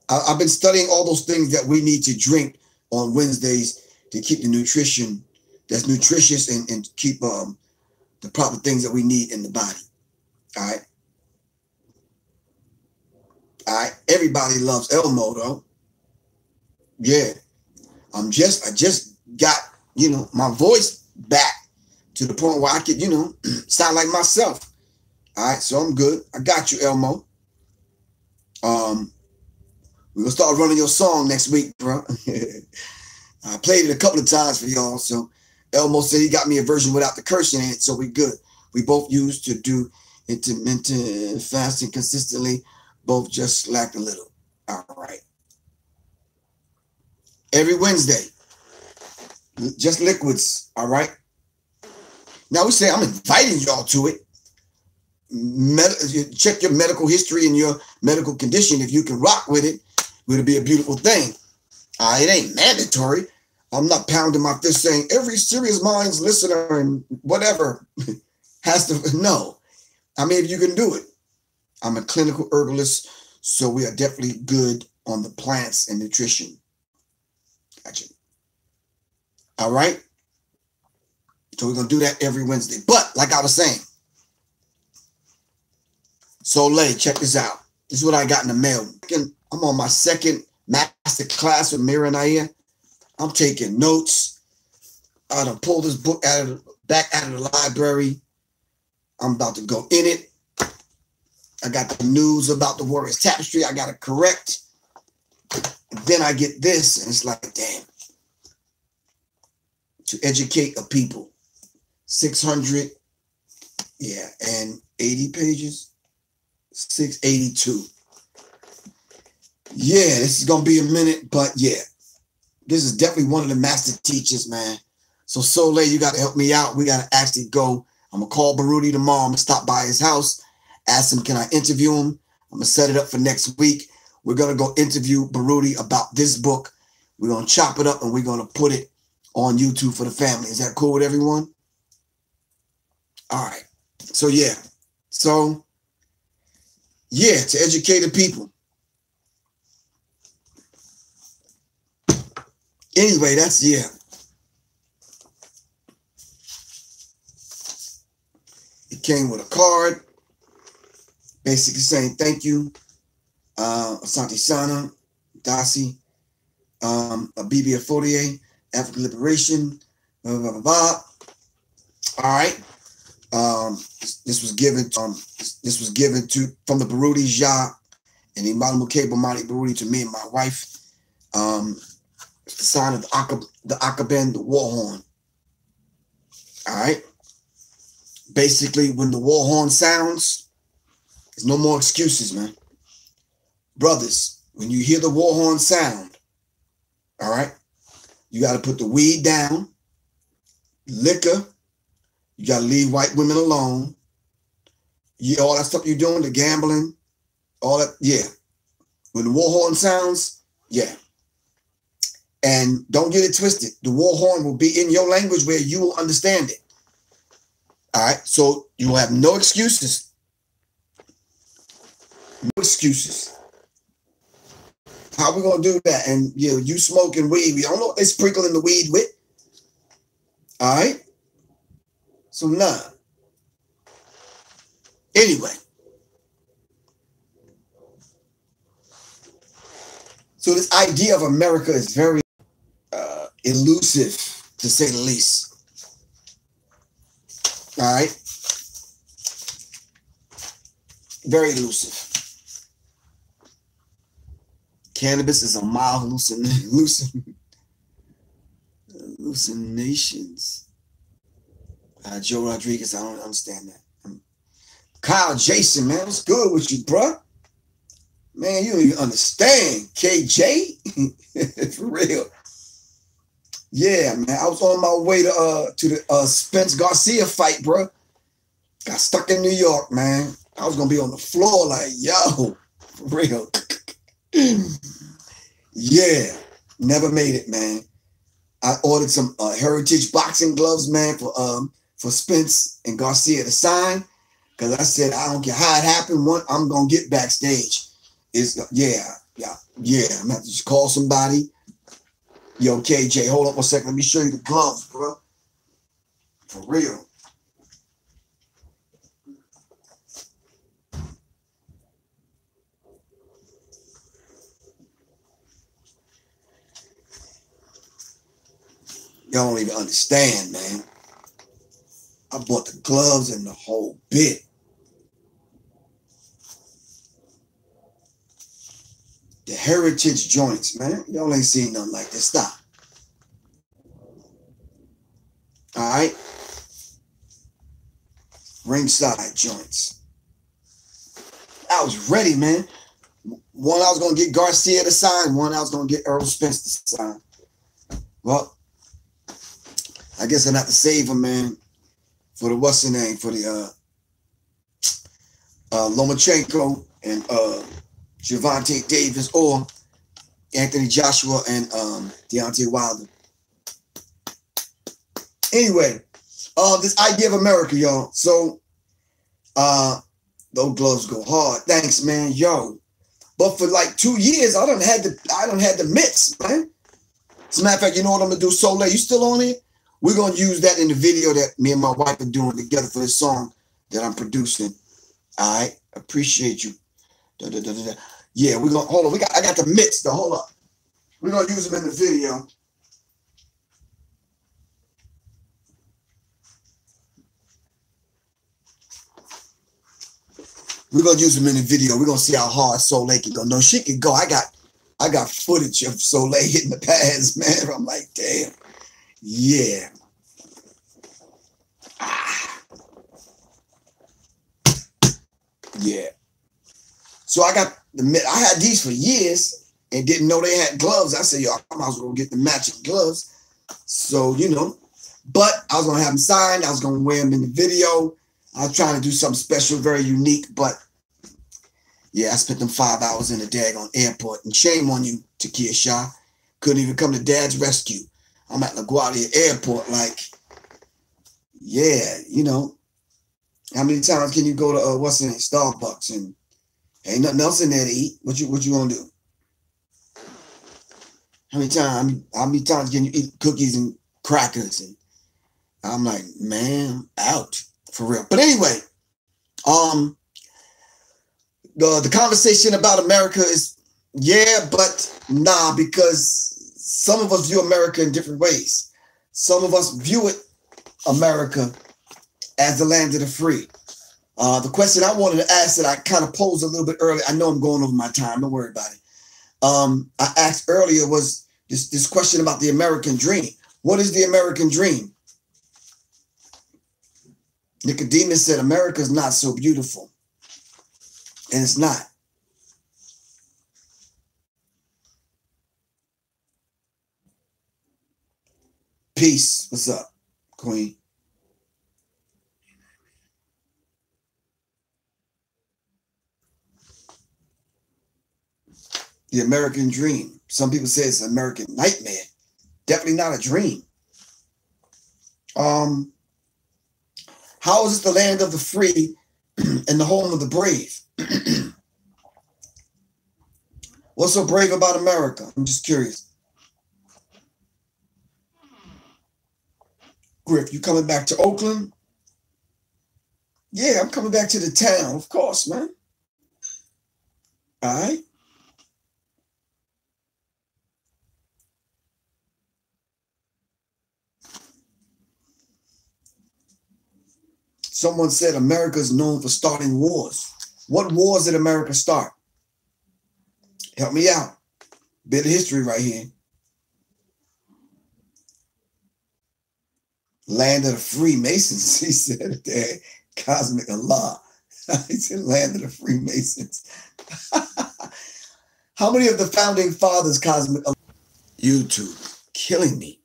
I've been studying all those things that we need to drink on Wednesdays to keep the nutrition that's nutritious and keep the proper things that we need in the body. All right. All right. Everybody loves Elmo though. Yeah. I just got, my voice back to the point where I could, sound like myself. All right. So I'm good. I got you, Elmo. We're gonna start running your song next week, bro. I played it a couple of times for y'all. So Elmo said he got me a version without the cursing in it, so we good. We both used to do intermittent fasting consistently, both just slacked a little. All right. Every Wednesday, just liquids, all right? Now we say I'm inviting y'all to it. Check your medical history and your medical condition. If you can rock with it, it'll be a beautiful thing. It ain't mandatory. I'm not pounding my fist saying every Sirius Mindz listener and whatever has to. No. I mean, if you can do it. I'm a clinical herbalist, so we are definitely good on the plants and nutrition. Gotcha. All right. So we're going to do that every Wednesday. But like I was saying, Soleil, check this out. This is what I got in the mail. I'm on my second master class with Mira and Aya. I'm taking notes. I done pulled this book back out of the library. I'm about to go in it. I got the news about the Warriors Tapestry. I got to correct. And then I get this, and it's like, damn. To educate a people. 600, and 80 pages. 682. Yeah, this is going to be a minute, but yeah. This is definitely one of the master teachers, man. So Soleil, you got to help me out. We got to actually go. I'm going to call Baruti tomorrow. I'm going to stop by his house, ask him, can I interview him? I'm going to set it up for next week. We're going to go interview Baruti about this book. We're going to chop it up and we're going to put it on YouTube for the family. Is that cool with everyone? All right. So, yeah. So, yeah, to educate the people. Anyway, that's, yeah. It came with a card, basically saying thank you, Asante Sana, Dasi, Abibi Aforie, African Liberation, blah, blah, blah, blah. All right. This was given to from the Baruti Jah and the Imam Mukeba Mali Baruti to me and my wife. It's the sign of the Akaben, the war horn. All right. Basically, when the war horn sounds, there's no more excuses, man. Brothers, when you hear the war horn sound, all right, you got to put the weed down, liquor. You got to leave white women alone. Yeah, all that stuff you're doing, the gambling, all that, yeah. When the war horn sounds, yeah. And don't get it twisted. The war horn will be in your language where you will understand it. All right, so you will have no excuses. No excuses. How we going to do that? And you smoking weed. We don't know what they're sprinkling the weed with. All right? So, nah. Anyway. So this idea of America is very elusive, to say the least. All right? Very elusive. Cannabis is a mild hallucinations. Joe Rodriguez, I don't understand that. Kyle Jason, man, what's good with you, bruh? Man, you don't even understand, KJ. For real. Yeah, man, I was on my way to the Spence Garcia fight, bruh. Got stuck in New York, man. I was gonna be on the floor like, yo, for real. Yeah, never made it, man. I ordered some heritage boxing gloves, man, for Spence and Garcia to sign, because I said I don't care how it happened. I'm gonna get backstage. Yeah. I'm gonna have to just call somebody. Yo, KJ, hold up 1 second. Let me show you the gloves, bro. For real. Y'all don't even understand, man. I bought the gloves and the whole bit. The heritage joints, man. Y'all ain't seen nothing like this. Stop. All right. Ringside joints. I was ready, man. One I was going to get Garcia to sign. One I was going to get Earl Spence to sign. Well, I guess I'm going to have to save him, man. For the, what's the name? For the Lomachenko and Gervonta Davis, or Anthony Joshua and Deontay Wilder. Anyway, this idea of America, y'all. So, those gloves go hard. Thanks, man, yo. But for like 2 years, I done had the mitts, man. As a matter of fact, you know what I'm gonna do? Soleil, you still on it? We're gonna use that in the video that me and my wife are doing together for this song that I'm producing. All right, appreciate you. Yeah, we're gonna hold on. I got the mitts though. Hold up. We're gonna use them in the video. We're gonna use them in the video. We're gonna see how hard Soleil can go. No, she can go. I got footage of Soleil hitting the pads, man. I'm like, damn. Yeah. Yeah. So I got I had these for years and didn't know they had gloves. I said, yo, I might as well get the matching gloves. So, you know, but I was gonna have them signed. I was gonna wear them in the video. I was trying to do something special, very unique, but yeah, I spent them 5 hours in the daggone airport. And shame on you, Takia Shah. Couldn't even come to Dad's rescue. I'm at LaGuardia Airport, like, yeah, you know, how many times can you go to what's the name, Starbucks, and ain't nothing else in there to eat? What you gonna do? How many times can you eat cookies and crackers? And I'm like, man, out for real. But anyway, the conversation about America is yeah, but nah, because some of us view America in different ways. Some of us view America as the land of the free. The question I wanted to ask that I kind of posed a little bit earlier, I know I'm going over my time, don't worry about it. I asked earlier was this question about the American dream. What is the American dream? Nicodemus said, America is not so beautiful. And it's not. Peace. What's up, Queen? The American dream. Some people say it's an American nightmare. Definitely not a dream. How is it the land of the free and the home of the brave? What's so brave about America? I'm just curious. Griff, you coming back to Oakland? Yeah, I'm coming back to the town, of course, man. All right. Someone said America is known for starting wars. What wars did America start? Help me out. Bit of history right here. Land of the Freemasons, he said there. Cosmic Allah. He said land of the Freemasons. How many of the founding fathers, Cosmic Allah? YouTube, killing me.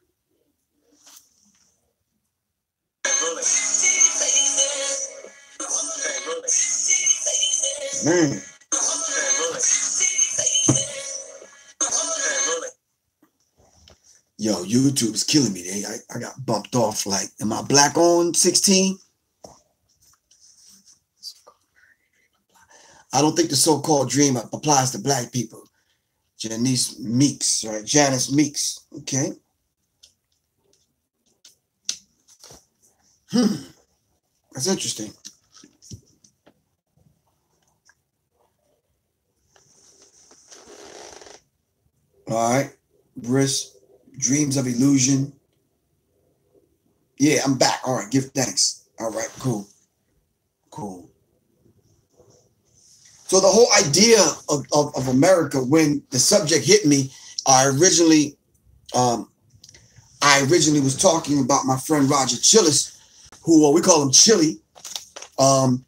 Man. Yo, YouTube is killing me. I got bumped off. Like, am I black on 16? I don't think the so-called dream applies to black people. Janice Meeks, right? Janice Meeks. Okay. That's interesting. All right. Briss, dreams of illusion. Yeah, I'm back. All right. Give thanks. All right. Cool. Cool. So the whole idea of America, when the subject hit me, I originally was talking about my friend Roger Chillis, who we call him Chili. Brother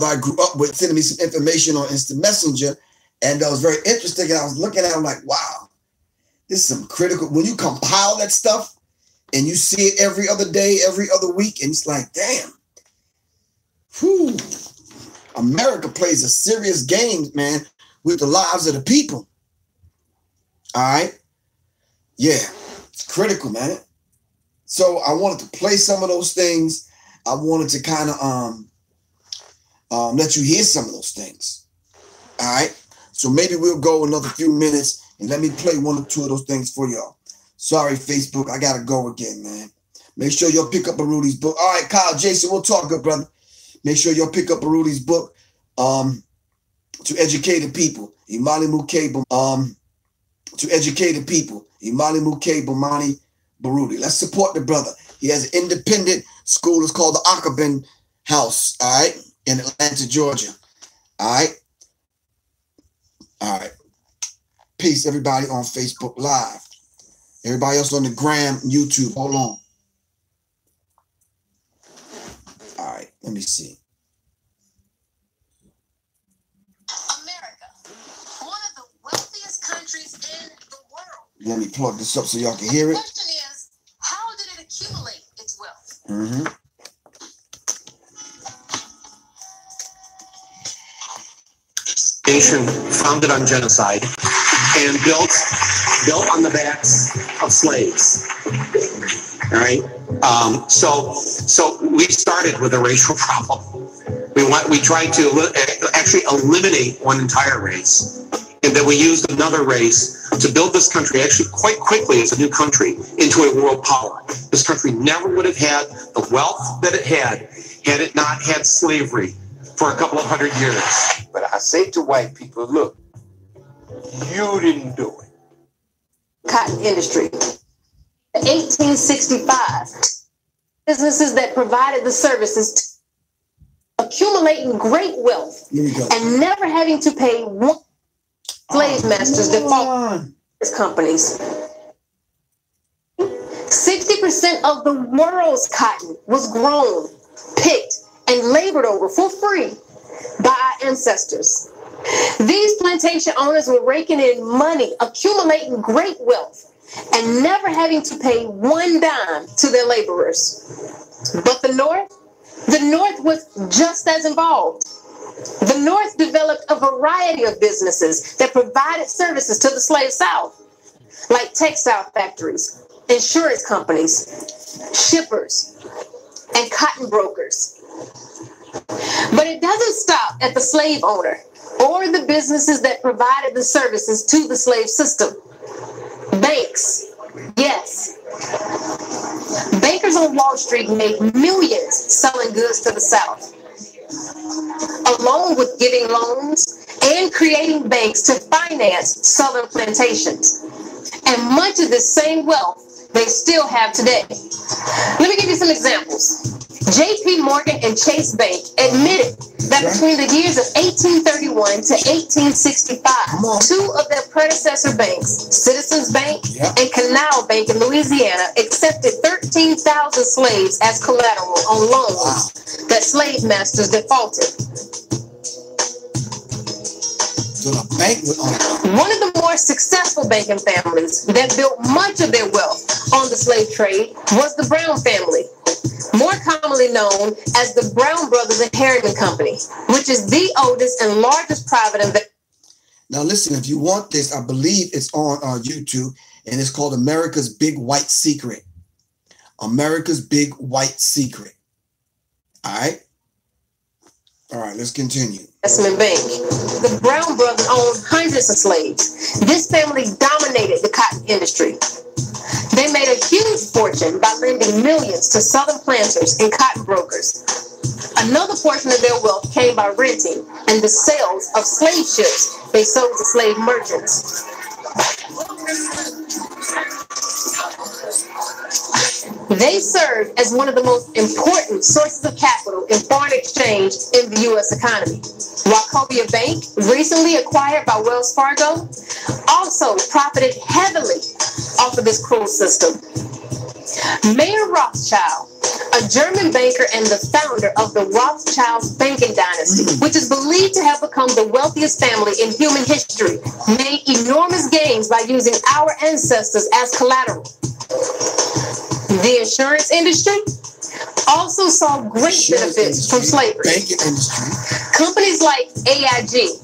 I grew up with, sending me some information on Instant Messenger, and that was very interesting. And I was looking at it, I'm like, wow, this is some critical. When you compile that stuff and you see it every other day, every other week, and it's like, damn, whew. America plays a serious game, man, with the lives of the people. All right? Yeah, it's critical, man. So I wanted to play some of those things. I wanted to kind of let you hear some of those things. All right? So maybe we'll go another few minutes and let me play one or two of those things for y'all. Sorry, Facebook, I got to go again, man. Make sure y'all pick up Arudi's book. All right, Kyle, Jason, we'll talk, good brother. Make sure y'all pick up Arudi's book, To Educate the People. Imali Muke, To Educate the People. Imali Muke Bomani Barudi. Let's support the brother. He has an independent school. It's called the Akabin House, all right, in Atlanta, Georgia. All right. All right. Peace, everybody on Facebook Live. Everybody else on the gram, YouTube. Hold on. All right, let me see. America, one of the wealthiest countries in the world. Let me plug this up so y'all can hear it. The question is, how did it accumulate its wealth? Mm-hmm. Nation founded on genocide and built on the backs of slaves. All right. So we started with a racial problem. We tried to actually eliminate one entire race and that we used another race to build this country actually quite quickly as a new country into a world power. This country never would have had the wealth that it had it not had slavery for a couple of 100 years. But I say to white people, look, you didn't do it. Cotton industry. 1865, businesses that provided the services, accumulating great wealth and never having to pay one slave masters default companies. 60% of the world's cotton was grown, picked, and labored over for free by our ancestors. These plantation owners were raking in money, accumulating great wealth, and never having to pay one dime to their laborers. But the North was just as involved. The North developed a variety of businesses that provided services to the slave South, like textile factories, insurance companies, shippers, and cotton brokers. But it doesn't stop at the slave owner or the businesses that provided the services to the slave system. Banks, yes. Bankers on Wall Street made millions selling goods to the South, along with giving loans and creating banks to finance southern plantations. And much of this same wealth they still have today. Let me give you some examples. J.P. Morgan and Chase Bank admitted that between the years of 1831 to 1865, two of their predecessor banks, Citizens Bank and Canal Bank in Louisiana, accepted 13,000 slaves as collateral on loans that slave masters defaulted. So the bank was on. One of the more successful banking families that built much of their wealth on the slave trade was the Brown family, more commonly known as the Brown Brothers Inheritance Company, which is the oldest and largest private investment. Now listen, if you want this, I believe it's on YouTube, and it's called America's Big White Secret. America's Big White Secret. All right? All right, let's continue. Investment bank. The Brown brothers owned hundreds of slaves. This family dominated the cotton industry. They made a huge fortune by lending millions to southern planters and cotton brokers. Another portion of their wealth came by renting and the sales of slave ships they sold to slave merchants. They served as one of the most important sources of capital in foreign exchange in the U.S. economy. Wachovia Bank, recently acquired by Wells Fargo, also profited heavily off of this cruel system. Mayer Rothschild, a German banker and the founder of the Rothschild banking dynasty, which is believed to have become the wealthiest family in human history, made enormous gains by using our ancestors as collateral. The insurance industry also saw great benefits from slavery. Companies like AIG,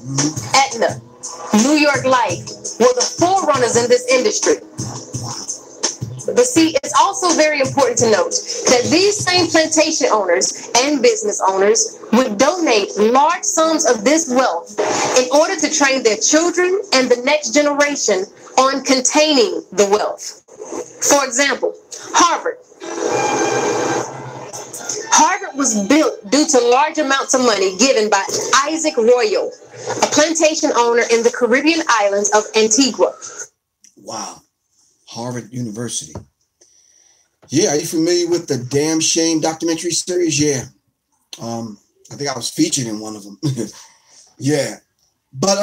Aetna, New York Life were the forerunners in this industry. But see, it's also very important to note that these same plantation owners and business owners would donate large sums of this wealth in order to train their children and the next generation on containing the wealth. For example, Harvard. Harvard was built due to large amounts of money given by Isaac Royal, a plantation owner in the Caribbean islands of Antigua. Wow. Harvard University. Yeah, are you familiar with the Damn Shame documentary series? Yeah. I think I was featured in one of them. Yeah. But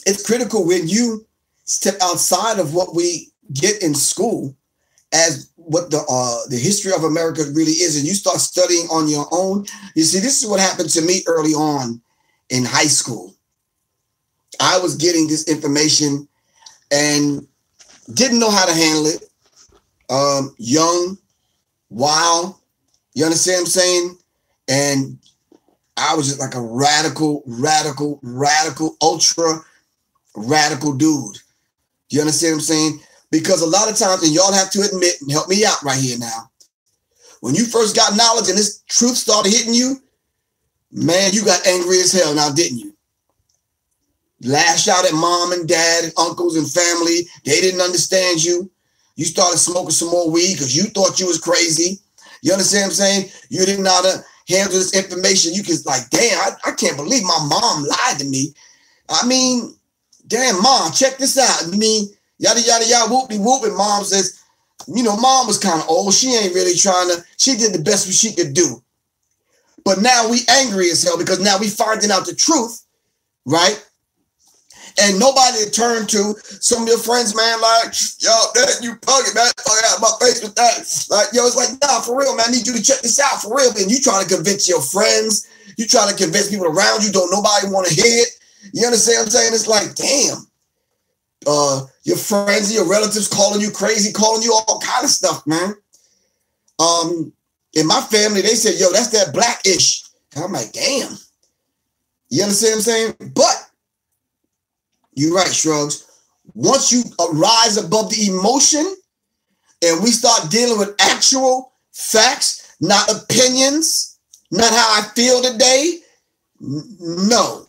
it's critical when you step outside of what we get in school as what the history of America really is, and you start studying on your own. You see, this is what happened to me early on in high school. I was getting this information and didn't know how to handle it. Young, wild, you understand what I'm saying? And I was just like a radical, ultra radical dude. You understand what I'm saying? Because a lot of times, and y'all have to admit, and help me out right here now, when you first got knowledge and this truth started hitting you, man, you got angry as hell now, didn't you? lash out at mom and dad and uncles and family. They didn't understand you. You started smoking some more weed because you thought you was crazy. You understand what I'm saying? You didn't know how to handle this information. You could like, damn, I can't believe my mom lied to me. I mean, damn, mom, check this out. I mean, yada, yada, yada, whoop-de-whoop. And mom says, you know, mom was kind of old. She ain't really she did the best she could do. But now we angry as hell because now we finding out the truth, right? And nobody to turn to. Some of your friends, man, like, yo, that you bugging, man. Fuck out my face with that. Like, yo, it's like, nah, for real, man. I need you to check this out, for real. And you trying to convince your friends. You trying to convince people around you. Don't nobody want to hear it. You understand what I'm saying? It's like, damn. Your friends, your relatives calling you crazy, calling you all kind of stuff, man. In my family, they said, yo, that's that black-ish. And I'm like, damn. You understand what I'm saying? But you're right, Shrugs. Once you rise above the emotion and we start dealing with actual facts, not opinions, not how I feel today. No.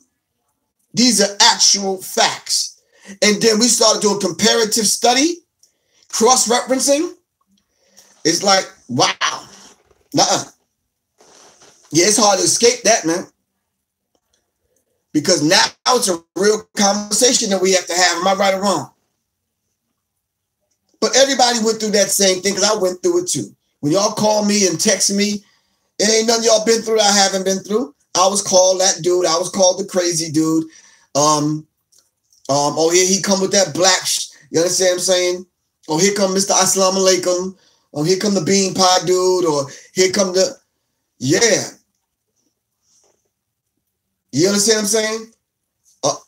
These are actual facts. And then we started doing comparative study, cross-referencing. It's like, wow. Nuh-uh. Yeah, it's hard to escape that, man. Because now it's a real conversation that we have to have. Am I right or wrong? But everybody went through that same thing because I went through it too. When y'all call me and text me, it ain't nothing y'all been through that I haven't been through. I was called that dude. I was called the crazy dude. Oh, here he come with that black. You understand what I'm saying? Oh, here come Mr. Assalamu Alaikum. Oh, here come the bean pie dude. Or here come the, yeah. You understand what I'm saying?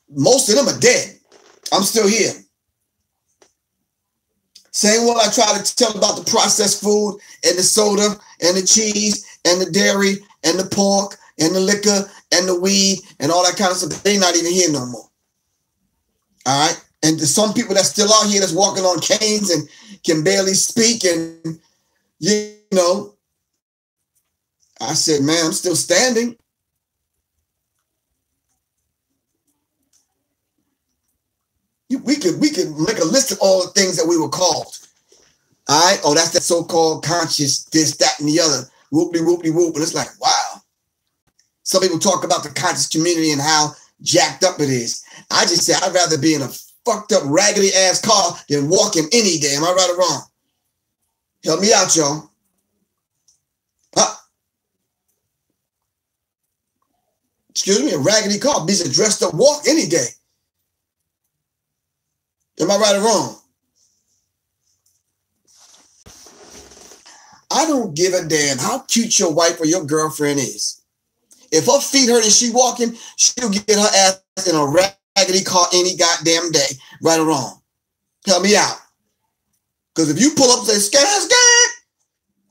Most of them are dead. I'm still here. Same one I try to tell about the processed food and the soda and the cheese and the dairy and the pork and the liquor and the weed and all that kind of stuff. They're not even here no more. All right? And there's some people that's still out here that's walking on canes and can barely speak. And, you know, I said, man, I'm still standing. We could make a list of all the things that we were called. All right? Oh, that's that so-called conscious, this, that, and the other. Whoop-de-whoop-de-whoop. And it's like, wow. Some people talk about the conscious community and how jacked up it is. I just say I'd rather be in a fucked up, raggedy-ass car than walking any day. Am I right or wrong? Help me out, y'all. Huh? Excuse me, a raggedy car. Be a dressed up walk any day. Am I right or wrong? I don't give a damn how cute your wife or your girlfriend is. If her feet hurt and she walking, she'll get her ass in a raggedy car any goddamn day. Right or wrong? Help me out. Because if you pull up and say, scat,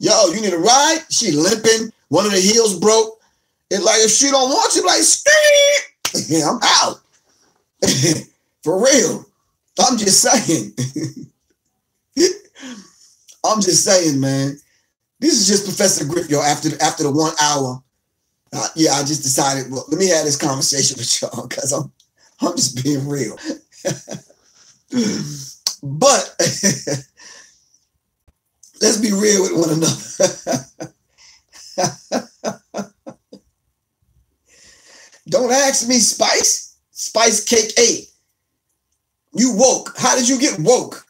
yo, you need a ride? She limping. One of the heels broke. It's like if she don't want you, like, scat. Yeah, I'm out. For real. I'm just saying. I'm just saying, man. This is just Professor Griff, yo, after the 1 hour. Yeah, I just decided, well, let me have this conversation with y'all because I'm just being real. But let's be real with one another. Don't ask me, Spice Cake 8. You woke. How did you get woke?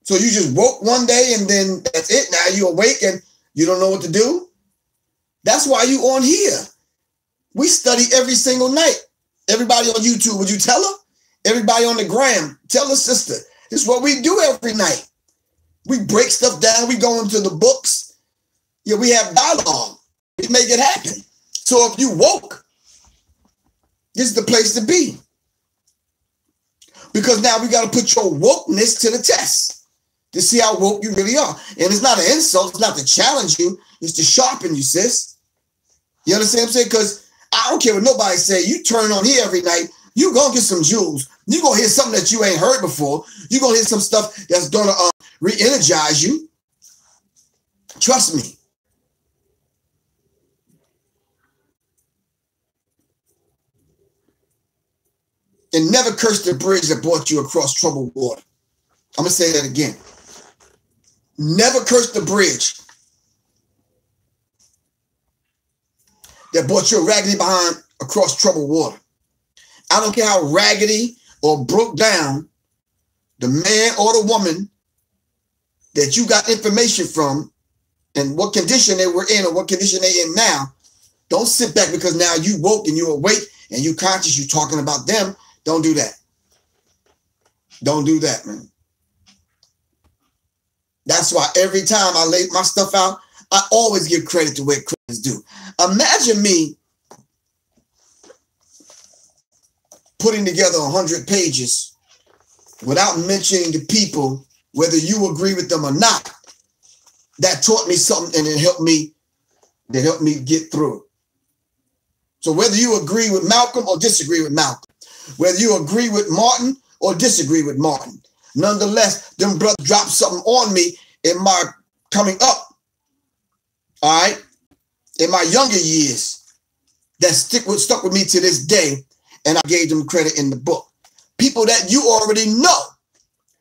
So you just woke one day and then that's it. Now you awake and you don't know what to do? That's why you on here. We study every single night. Everybody on YouTube, would you tell her? Everybody on the gram, tell her sister. This is what we do every night. We break stuff down. We go into the books. Yeah, we have dialogue. We make it happen. So if you woke, this is the place to be. Because now we got to put your wokeness to the test to see how woke you really are. And it's not an insult. It's not to challenge you. It's to sharpen you, sis. You understand what I'm saying? Because I don't care what nobody say. You turn on here every night, you going to get some jewels. You're going to hear something that you ain't heard before. You're going to hear some stuff that's going to re-energize you. Trust me. and never curse the bridge that brought you across troubled water. I'm going to say that again. Never curse the bridge that brought you raggedy behind across troubled water. I don't care how raggedy or broke down the man or the woman that you got information from and what condition they were in or what condition they in now. Don't sit back because now you woke and you awake and you conscious, you talking about them. Don't do that. Don't do that, man. That's why every time I lay my stuff out, I always give credit to where credit is due. Imagine me putting together 100 pages without mentioning the people, whether you agree with them or not. That taught me something and it helped me get through it. So whether you agree with Malcolm or disagree with Malcolm, whether you agree with Martin or disagree with Martin, nonetheless, them brothers dropped something on me in my coming up, all right, in my younger years that stuck with me to this day, and I gave them credit in the book. People that you already know.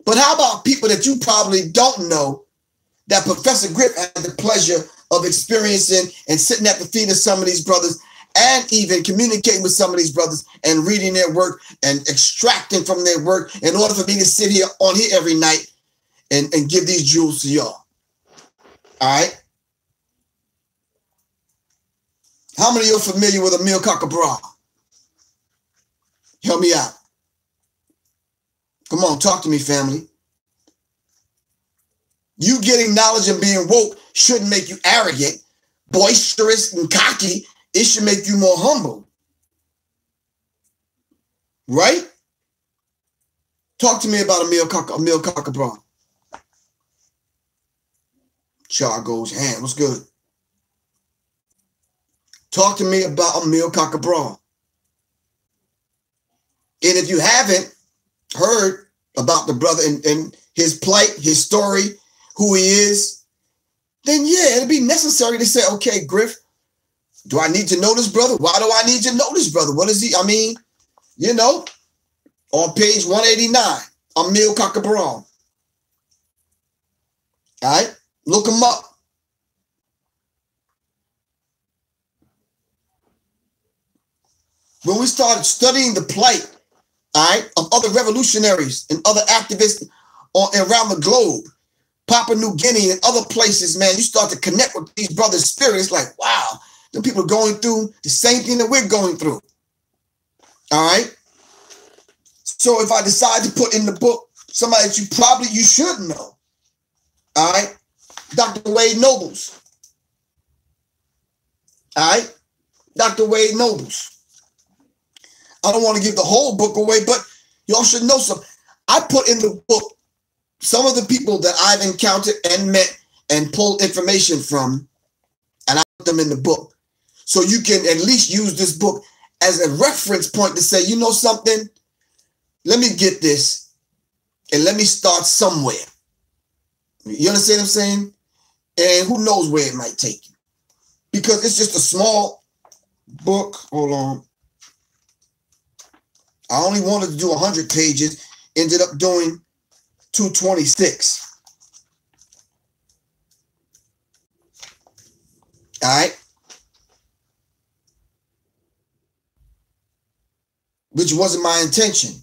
But how about people that you probably don't know that Professor Griff had the pleasure of experiencing and sitting at the feet of some of these brothers and even communicating with some of these brothers and reading their work and extracting from their work in order for me to sit here on here every night and give these jewels to y'all. All right? How many of you are familiar with Emil Kakabra? Help me out. Come on, talk to me, family. You getting knowledge and being woke shouldn't make you arrogant, boisterous, and cocky. It should make you more humble. Right? Talk to me about Emil Kakabra. Char goes hand. What's good? Talk to me about Emil Kakabra. And if you haven't heard about the brother and his plight, his story, who he is, then yeah, it'd be necessary to say, okay, Griff, do I need to know this brother? Why do I need to know this brother? What is he? I mean, you know, on page 189, Emil Kakabra. All right, look him up. When we started studying the plight, all right, of other revolutionaries and other activists around the globe, Papua New Guinea and other places, man, you start to connect with these brothers' spirits. Like, wow, them people are going through the same thing that we're going through. All right. So if I decide to put in the book somebody that you should know, all right, Dr. Wade Nobles. All right, Dr. Wade Nobles. I don't want to give the whole book away, but y'all should know something. I put in the book some of the people that I've encountered and met and pulled information from, and I put them in the book. So you can at least use this book as a reference point to say, you know something, let me get this and let me start somewhere. You understand what I'm saying? And who knows where it might take you. Because it's just a small book. Hold on. I only wanted to do 100 pages, ended up doing 226. All right. Which wasn't my intention.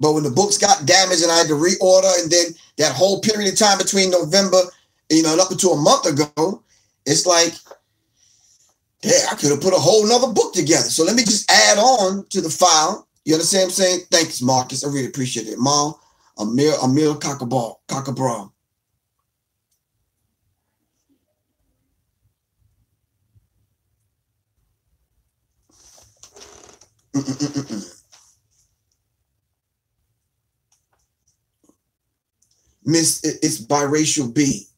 But when the books got damaged and I had to reorder, and then that whole period of time between November, you know, and up until a month ago, it's like, yeah, I could have put a whole nother book together. So let me just add on to the file. You understand what I'm saying? Thanks, Marcus. I really appreciate it. Emil Kakabra. Miss, it's biracial B.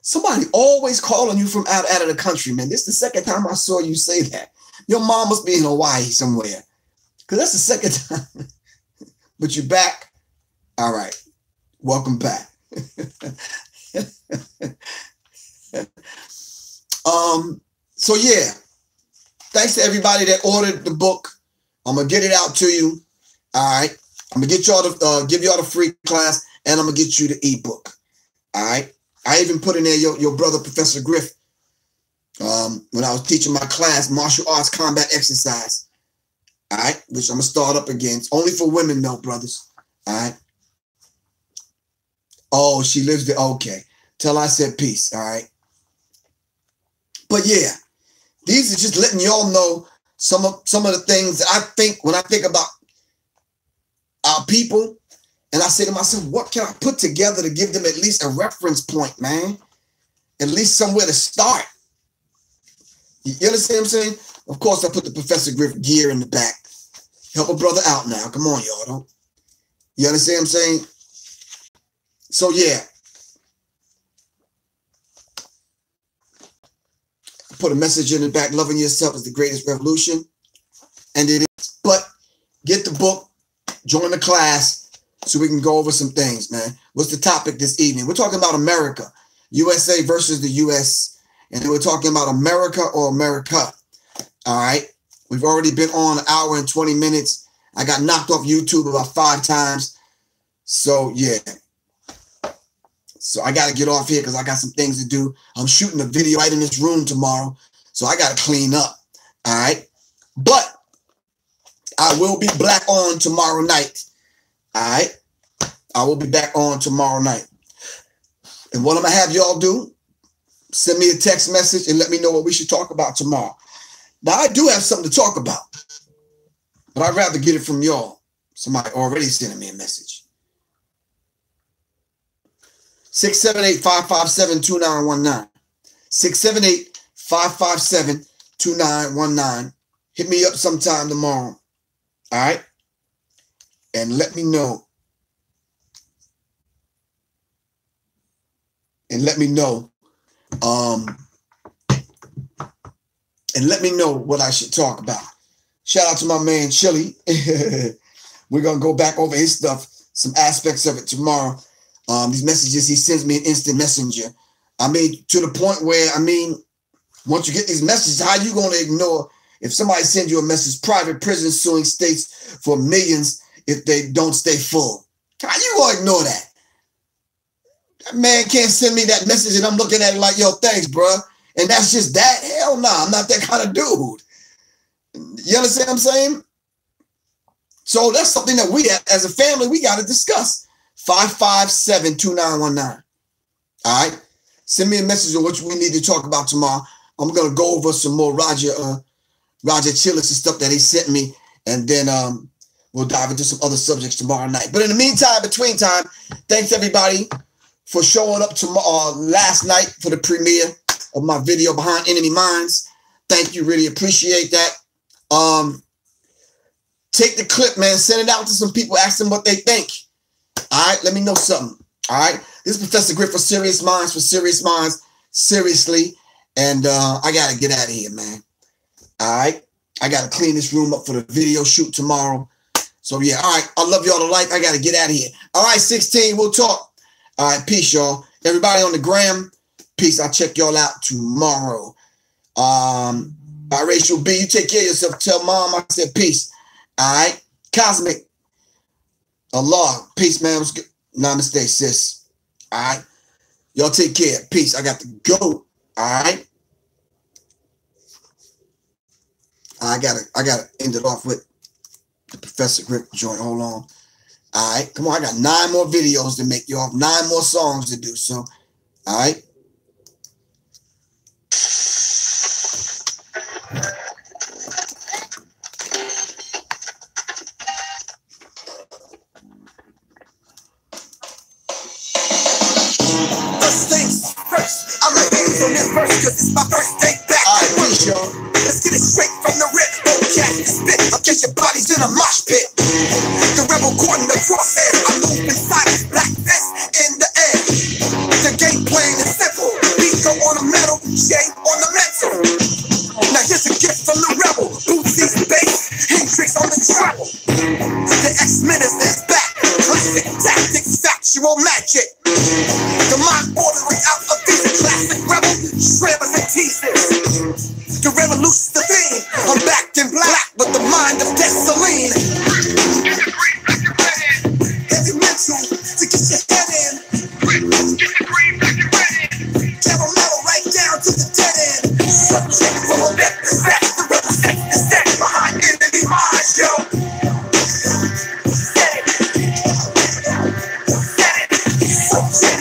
Somebody always calling you from out of the country, man. This is the second time I saw you say that. Your mom must be in Hawaii somewhere. Because that's the second time. But you're back. All right. Welcome back. So yeah. Thanks to everybody that ordered the book. I'm going to get it out to you. All right. I'm gonna get y'all to give y'all the free class, and I'm gonna get you the ebook. All right. I even put in there your brother, Professor Griff, when I was teaching my class, martial arts combat exercise. All right, which I'm gonna start up again. It's only for women, though, brothers. All right. Oh, she lives there. Okay. Tell her I said peace. All right. But yeah, these are just letting y'all know some of the things that I think when I think about our people, and I say to myself, what can I put together to give them at least a reference point, man? At least somewhere to start. You understand what I'm saying? Of course, I put the Professor Griff gear in the back. Help a brother out now. Come on, y'all. Don't. You understand what I'm saying? So, yeah. Put a message in the back. Loving yourself is the greatest revolution. And it is. But get the book. Join the class so we can go over some things, man. What's the topic this evening? We're talking about America. USA versus the US. And then we're talking about America or America. All right. We've already been on an hour and 20 minutes. I got knocked off YouTube about 5 times. So, yeah. So I got to get off here because I got some things to do. I'm shooting a video right in this room tomorrow. So I got to clean up. All right. But I will be back on tomorrow night. All right. I will be back on tomorrow night. And what I'm going to have y'all do, send me a text message and let me know what we should talk about tomorrow. Now, I do have something to talk about, but I'd rather get it from y'all. Somebody already sending me a message. 678-557-2919. 678-557-2919. Hit me up sometime tomorrow. All right? And let me know. And let me know. And let me know what I should talk about. Shout out to my man Chili. We're gonna go back over his stuff, some aspects of it tomorrow. These messages he sends me in instant messenger. I mean, to the point where, I mean, once you get these messages, how you gonna ignore if somebody sends you a message? Private prison suing states for millions if they don't stay full. How you gonna ignore that? That man can't send me that message and I'm looking at it like, yo, thanks, bro. And that's just that? Hell no, I'm not that kind of dude. You understand what I'm saying? So that's something that we, as a family, we got to discuss. 557-2919. All right? Send me a message on what we need to talk about tomorrow. I'm going to go over some more Roger Chillis and stuff that he sent me. And then we'll dive into some other subjects tomorrow night. But in the meantime, between time, thanks everybody for showing up tomorrow, last night for the premiere of my video Behind Enemy Minds. Thank you. Really appreciate that. Take the clip, man. Send it out to some people. Ask them what they think. All right. Let me know something. All right. This is Professor Griff for Sirius Mindz, seriously. And I got to get out of here, man. All right. I got to clean this room up for the video shoot tomorrow. So, yeah. All right. I love y'all to like. I got to get out of here. All right. 16. We'll talk. All right. Peace, y'all. Everybody on the gram. Peace. I'll check y'all out tomorrow. Biracial B, you take care of yourself. Tell mom I said peace. All right. Cosmic. Allah. Peace, man. Namaste, sis. All right. Y'all take care. Peace. I got to go. All right. I gotta end it off with the Professor Griff joint. Hold on. All right. Come on. I got 9 more videos to make, y'all. 9 more songs to do. So, all right. On this verse, cause it's my first day back. Peace, y'all. Let's get it straight from the rip. Don't catch the spit. I'll catch your bodies in a mosh pit. The rebel caught in the crosshair. I move inside his black vest in the air. The game plain and simple. Beat go on the metal, shape on the mental. Now here's a gift from the rebel. Bootsy's bass, Hendrix on the treble. The X-Minister is back. Classic tactics, factual magic. The mind ordering out of these classic rebel shrimmers and teasers. The revolution's the theme. I'm backed in black with the mind of gasoline.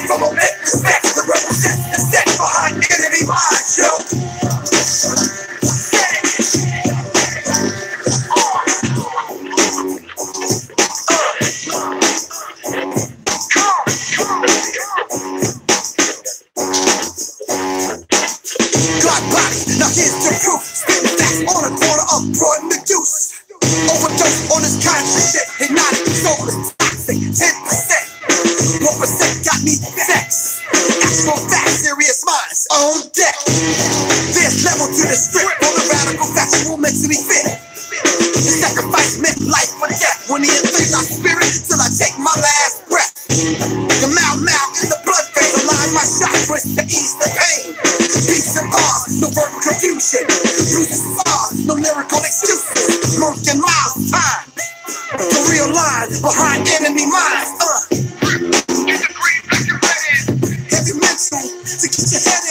from a myth, respect the represent the set behind enemy minds, yo. God body, now here's the proof. Spitting facts on a corner of Broad and the Deuce. Overdose on this kind of shit. Hypnotic, soulless, toxic, 10%. 1% got me vexed. Actual facts, Sirius Mindz on deck. There's level to the script. On the radical factual mentally fit. The sacrifice meant life or death. When the inflames our spirit till I take my last breath. The mouth in the blood vein. Align my chakras to ease the pain. Peace and bars, no verbal confusion. Bruises scars, no lyrical excuses. Mirth and miles time. The real line behind enemy minds. Heavy mental to get your head